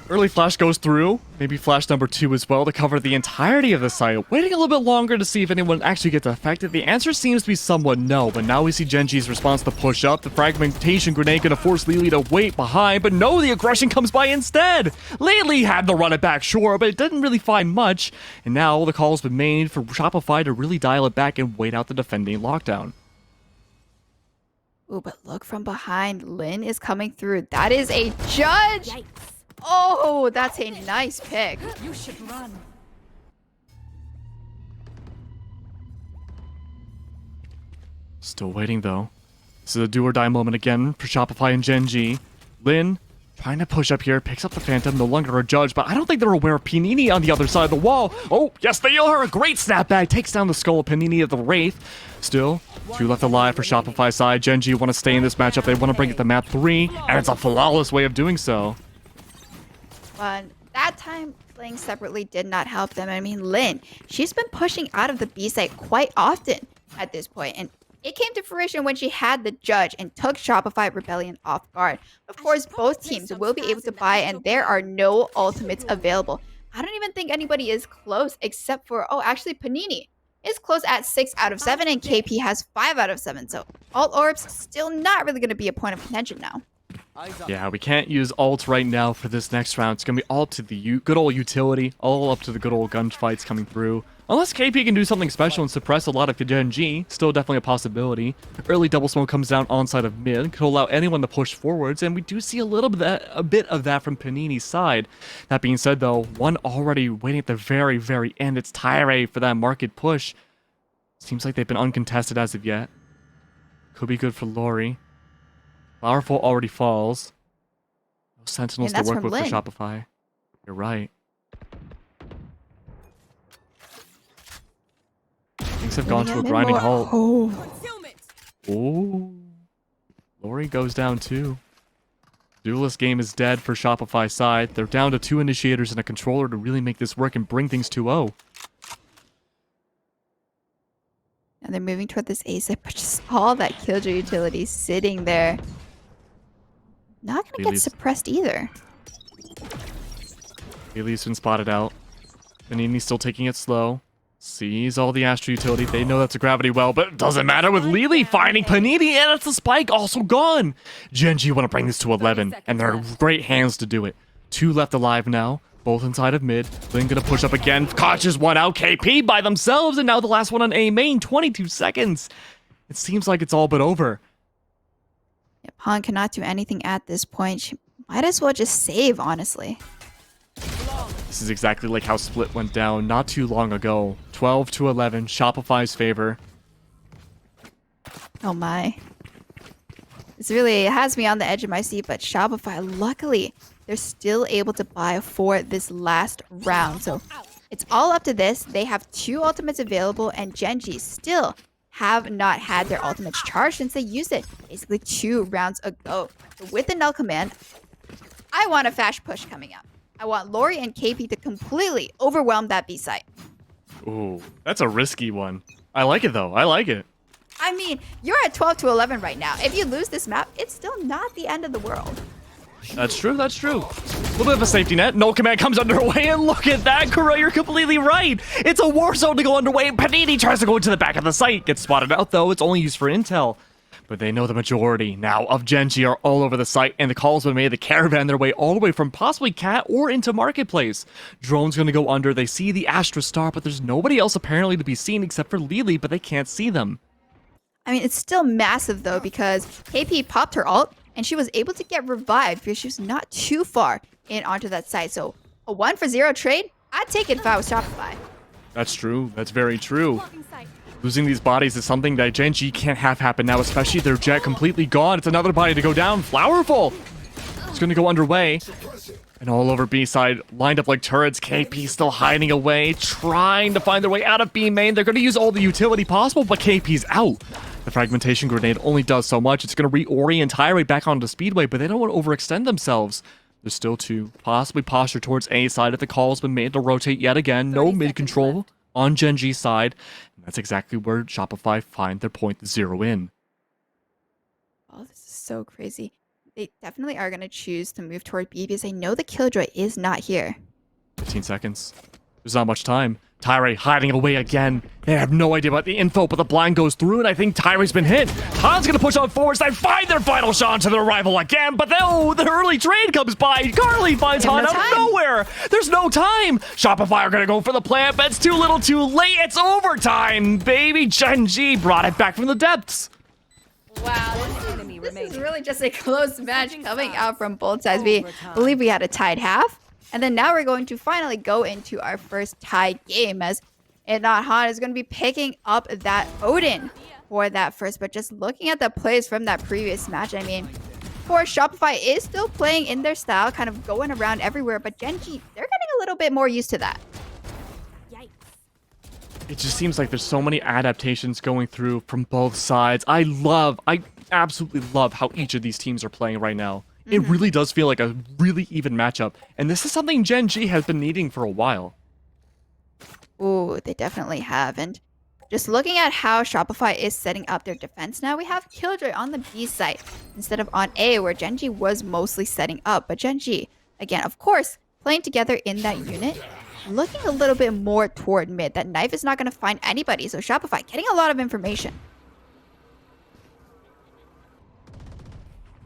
Early flash goes through, maybe flash number 2 as well, to cover the entirety of the site. Waiting a little bit longer to see if anyone actually gets affected. The answer seems to be somewhat no, but now we see Gen.G's response to push up. The fragmentation grenade gonna force Lily to wait behind, but no, the aggression comes by instead. Lily had to run it back, sure, but it didn't really find much. And now the call's been made for Shopify to really dial it back and wait out the defending lockdown. Ooh, but look from behind. Lin is coming through. That is a judge! Yikes. Oh, that's a nice pick. You should run. Still waiting though. This is a do or die moment again for Shopify and Gen.G. Lin Trying to push up here, picks up the Phantom, no longer a judge, but I don't think they're aware of Panini on the other side of the wall. Oh, yes, they are. A great snapback. Takes down the skull of Panini of the Wraith. Still, 2 left alive for Shopify side. Gen.G want to stay in this matchup. They want to bring it to map 3, and it's a flawless way of doing so. But that time, playing separately did not help them. I mean, Lynn, she's been pushing out of the B site quite often at this point, and it came to fruition when she had the judge and took Shopify Rebellion off guard. Of course, both teams will be able to buy, and there are no ultimates available. I don't even think anybody is close except for, oh, actually, Panini is close at 6 out of 7, and KP has 5 out of 7. So, alt orbs still not really going to be a point of contention now. Yeah, we can't use ult right now for this next round. It's going to be all to the good old utility, all up to the good old gunfights coming through. Unless KP can do something special and suppress a lot of Gen.G, still definitely a possibility. Early double smoke comes down onside of mid, could allow anyone to push forwards, and we do see a bit of that from Panini's side. That being said, though, one already waiting at the very, very end. It's Tyre for that market push. Seems like they've been uncontested as of yet. Could be good for Lori. Powerful already falls. No Sentinels to work with for Shopify. You're right. Things have gone to a grinding halt. Oh. Lori goes down too. Duelist game is dead for Shopify side. They're down to 2 initiators and a controller to really make this work and bring things 2-0. And they're moving toward this ASIC, but just all that Killjoy utility sitting there. Not going to get suppressed either. Haley's been spotted out. Panini's still taking it slow. Sees all the Astro utility. They know that's a gravity well, but it doesn't matter with Lily finding Panini, and it's the spike also gone. Gen.G want to bring this to 11, and they're great hands to do it. 2 left alive now, both inside of mid. Lynn gonna push up again. Catches one out. KP by themselves, and now the last one on A main. 22 seconds. It seems like it's all but over. Yeah, Pawn cannot do anything at this point. She might as well just save, honestly. This is exactly like how Split went down not too long ago. 12-11, Shopify's favor. Oh my. This really has me on the edge of my seat, but Shopify, luckily, they're still able to buy for this last round. So it's all up to this. They have 2 ultimates available, and Gen.G still have not had their ultimates charged since they used it basically 2 rounds ago. So with the null command, I want a fast push coming up. I want Lori and KP to completely overwhelm that B site. Ooh, that's a risky one. I like it though. I like it. I mean, you're at 12-11 right now. If you lose this map, it's still not the end of the world. That's true, that's true. A little bit of a safety net. Null command comes underway, and look at that, Sakura, you're completely right. It's a war zone to go underway. Panini tries to go into the back of the site. Gets spotted out, though. It's only used for intel. But they know the majority now of Gen.G are all over the site, and the call's been made. The caravan their way all the way from possibly Cat or into Marketplace. Drone's going to go under. They see the Astra Star, but there's nobody else apparently to be seen except for Lily, but they can't see them. I mean, it's still massive, though, because KP popped her ult, and she was able to get revived because she was not too far in onto that site. So a 1-for-0 trade, I'd take it if I was Shopify. That's true. That's very true. Losing these bodies is something that Gen.G can't have happen now, especially their jet completely gone. It's another body to go down. Flowerful. It's going to go underway. And all over B side, lined up like turrets. KP still hiding away, trying to find their way out of B main. They're going to use all the utility possible, but KP's out. The fragmentation grenade only does so much. It's going to reorient Tyre back onto Speedway, but they don't want to overextend themselves. There's still 2. Possibly posture towards A side if the call's been made to rotate yet again. No mid control on Gen.G side. And that's exactly where Shopify find their point to zero in. Oh, this is so crazy. They definitely are going to choose to move toward B because they know the Killjoy is not here. 15 seconds. There's not much time. Tyre hiding away again. They have no idea about the info, but the blind goes through, and I think Tyre's been hit. Han's going to push on forwards. They find their final shot to their rival again, but the early trade comes by. Carly finds Han out of nowhere. There's no time. Shopify are going to go for the plant, but it's too little too late. It's overtime, baby. Gen.G brought it back from the depths. Wow, this is really just a close match coming out from both sides. We believe we had a tied half. And then now we're going to finally go into our first tied game as Han is going to be picking up that Odin for that first. But just looking at the plays from that previous match, I mean, course, Shopify is still playing in their style, kind of going around everywhere. But Gen.G, they're getting a little bit more used to that. Yikes. It just seems like there's so many adaptations going through from both sides. I absolutely love how each of these teams are playing right now. It really does feel like a really even matchup. And this is something Gen.G has been needing for a while. Ooh, they definitely have. And just looking at how Shopify is setting up their defense now, we have Killjoy on the B site instead of on A, where Gen.G was mostly setting up. But Gen.G, again, of course, playing together in that unit, looking a little bit more toward mid. That knife is not going to find anybody. So Shopify getting a lot of information.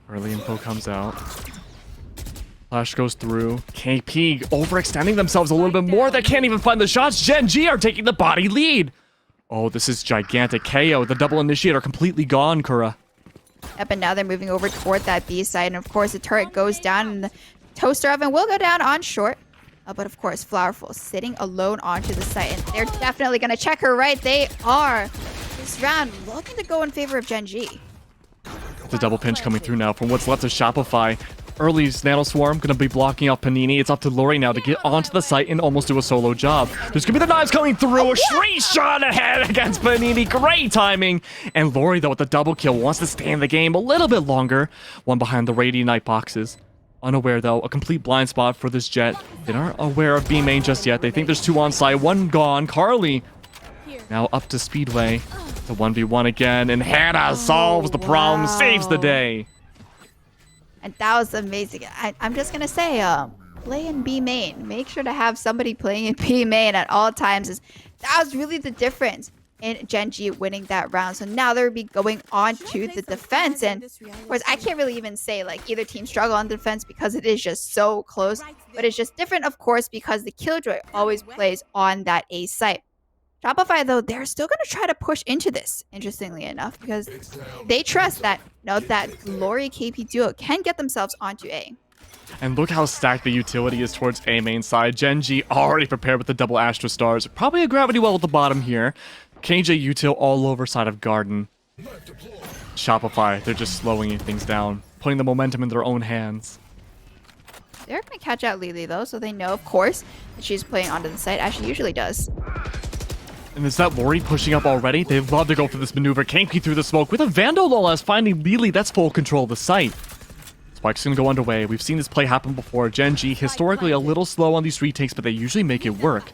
Early info comes out. Flash goes through. KP overextending themselves a little bit more. They can't even find the shots. Gen.G are taking the body lead. Oh, this is gigantic. KO, the double initiator, completely gone, Kura. Yep, and now they're moving over toward that B side. And of course, the turret goes down and the toaster oven will go down on short. But of course, Flowerful sitting alone onto the site. And they're definitely going to check her right. They are. This round looking to go in favor of Gen.G. The double pinch coming through now from what's left of Shopify. Early Nano Swarm going to be blocking off Panini. It's up to Lori now to get onto the site and almost do a solo job. There's going to be the knives coming through. A straight shot ahead against Panini. Great timing. And Lori, though, with the double kill, wants to stay in the game a little bit longer. One behind the Radiant Knight boxes. Unaware, though, a complete blind spot for this Jet. They aren't aware of B main just yet. They think there's two on site. One gone. Carly now up to Speedway. The 1v1 again. And Hannah solves the problem, saves the day. And that was amazing. I'm just going to say, play in B main. Make sure to have somebody playing in B main at all times. That was really the difference in Gen.G winning that round. So now they'll be going on to the defense. And of course, I can't really even say like either team struggle on defense because it is just so close. But it's just different, of course, because the Killjoy always plays on that A site. Shopify, though, they're still going to try to push into this, interestingly enough, because they trust that, that Lori KP duo can get themselves onto A. And look how stacked the utility is towards A main side. Gen.G already prepared with the double Astra Stars. Probably a Gravity Well at the bottom here. KJ util all over side of Garden. Shopify, they're just slowing things down, putting the momentum in their own hands. They're going to catch out Lily, though, so they know, of course, that she's playing onto the site, as she usually does. And is that Lori pushing up already? They love to go for this maneuver. Kanky through the smoke with a Vandal no less, finding Lily. That's full control of the site. Spike's gonna go underway. We've seen this play happen before. Gen.G historically a little slow on these retakes, but they usually make it work.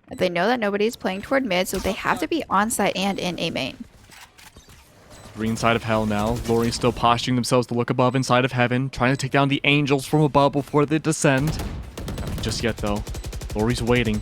They know that nobody's playing toward mid, so they have to be on site and in A main. Green side of hell now. Lori's still posturing themselves to look above inside of heaven, trying to take down the angels from above before they descend. Not just yet, though. Lori's waiting.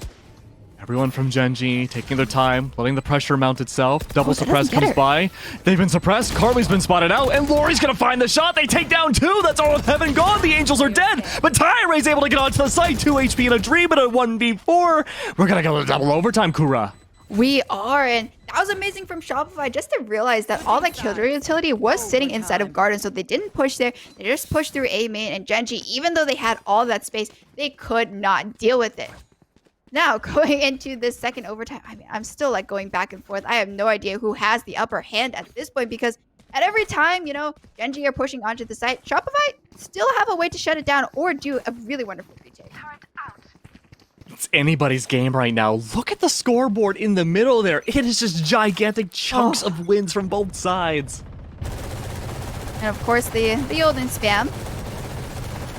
Everyone from Gen.G taking their time, letting the pressure mount itself. Double suppress comes by. They've been suppressed. Carly's been spotted out, and Lori's gonna find the shot. They take down two. That's all of heaven gone. The angels are dead, but Tyre's able to get onto the site. 2 HP in a dream, but a 1v4. We're gonna go to double overtime, Kura. We are, and that was amazing from Shopify just to realize that all that Killjoy utility was sitting inside of Garden, so they didn't push there. They just pushed through A main, and Gen.G, even though they had all that space, they could not deal with it. Now, going into this second overtime, I mean, I'm still like going back and forth. I have no idea who has the upper hand at this point because at every time, Gen.G are pushing onto the site, Shopify still have a way to shut it down or do a really wonderful retake. It's anybody's game right now. Look at the scoreboard in the middle there. It is just gigantic chunks of wins from both sides. And of course, the olden spam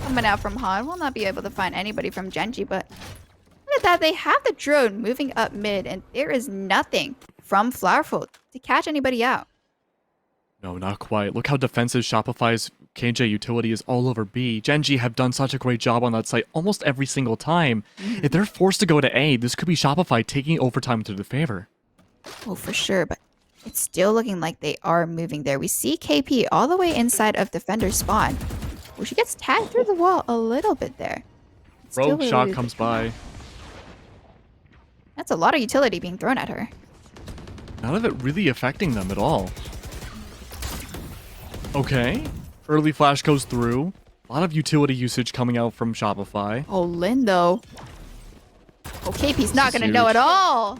coming out from Han will not be able to find anybody from Gen.G, but look at that. They have the drone moving up mid, and there is nothing from Flowerful to catch anybody out. No, not quite. Look how defensive Shopify's KJ utility is all over B. Gen.G have done such a great job on that site almost every single time. If they're forced to go to A, this could be Shopify taking overtime into their favor. Oh, for sure, but it's still looking like they are moving there. We see KP all the way inside of Defender's spawn. Oh, she gets tagged through the wall a little bit there. Rogue shot comes by. That's a lot of utility being thrown at her. None of it really affecting them at all. Okay. Early flash goes through. A lot of utility usage coming out from Shopify. Oh, Lynn, though. Oh, KP's not going to know at all.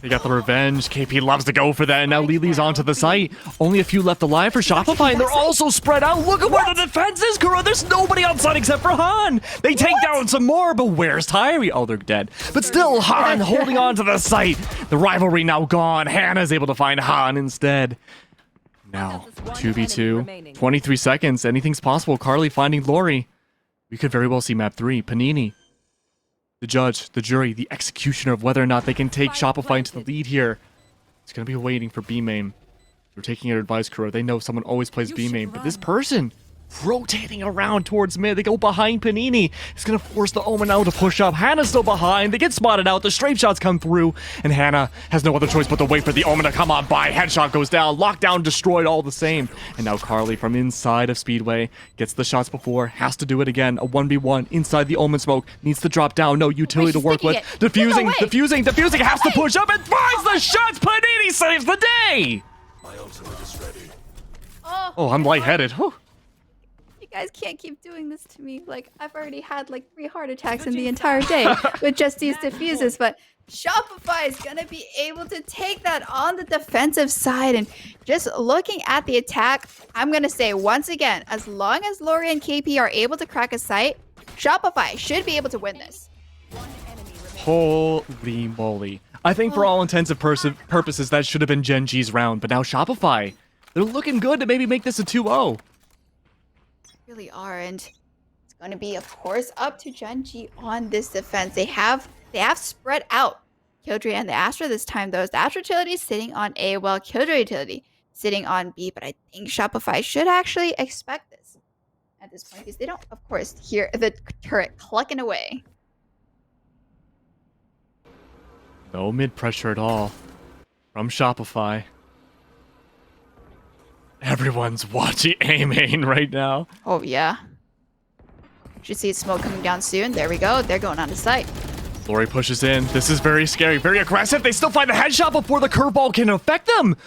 They got the revenge. KP loves to go for that, and now Lily's onto the site. Only a few left alive for Shopify, and they're also spread out. Look at where the defense is, Kuro. There's nobody on site except for Han. They take down some more, but where's Tyree? Oh, they're dead. But still, Han holding on to the site. The rivalry now gone. Hannah's able to find Han instead. Now, 2v2. 23 seconds. Anything's possible. Carly finding Lori. We could very well see map 3. Panini. The judge, the jury, the executioner of whether or not they can take Shopify into the lead here. It's going to be waiting for B main. They're taking your advice, Kuro. They know someone always plays B main, but this person rotating around towards mid. They go behind Panini. It's going to force the Omen now to push up. Hannah's still behind. They get spotted out. The strafe shots come through, and Hannah has no other choice but to wait for the Omen to come on by. Headshot goes down. Lockdown destroyed all the same. And now Carly from inside of Speedway gets the shots before. Has to do it again. A 1v1 inside the Omen smoke. Needs to drop down. No utility to work with. Defusing. Has to push up and finds the shots. Panini saves the day. My ultimate is ready. Oh, I'm lightheaded. Whew. You guys can't keep doing this to me. Like, I've already had like 3 heart attacks in the entire day with just these diffuses, but Shopify is gonna be able to take that on the defensive side. And just looking at the attack, I'm gonna say once again, as long as Lori and KP are able to crack a site, Shopify should be able to win this. Holy moly. I think for all intents and purposes, that should have been Gen.G's round, but now Shopify, they're looking good to maybe make this a 2-0. Really are, and it's going to be, of course, up to Gen.G on this defense. They have spread out Killjoy and the Astra this time, though. The Astra utility sitting on A, while Killjoy utility sitting on B, but I think Shopify should actually expect this at this point, because they don't, of course, hear the turret clucking away. No mid pressure at all from Shopify. Everyone's watching A main right now. Oh, yeah. Should see smoke coming down soon. There we go. They're going on the site. Lori pushes in. This is very scary, very aggressive. They still find the headshot before the curveball can affect them.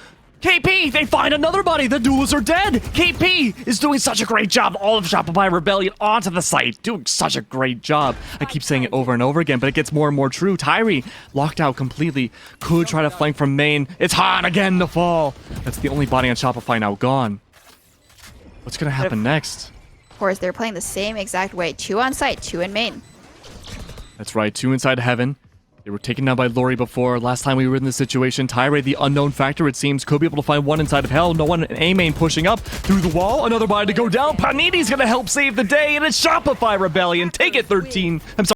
KP, they find another body. The duelists are dead. KP is doing such a great job. All of Shopify Rebellion onto the site. Doing such a great job. I keep saying it over and over again, but it gets more and more true. Tyree locked out completely. Could try to flank from main. It's Han again to fall. That's the only body on Shopify now gone. What's going to happen next? Of course, they're playing the same exact way. 2 on site, 2 in main. That's right. 2 inside heaven. They were taken down by Lori before. Last time we were in this situation, Tyree, the unknown factor, it seems, could be able to find one inside of hell. No one in A main pushing up through the wall. Another body to go down. Panini's going to help save the day, and it's Shopify Rebellion. Take it, 13. I'm sorry.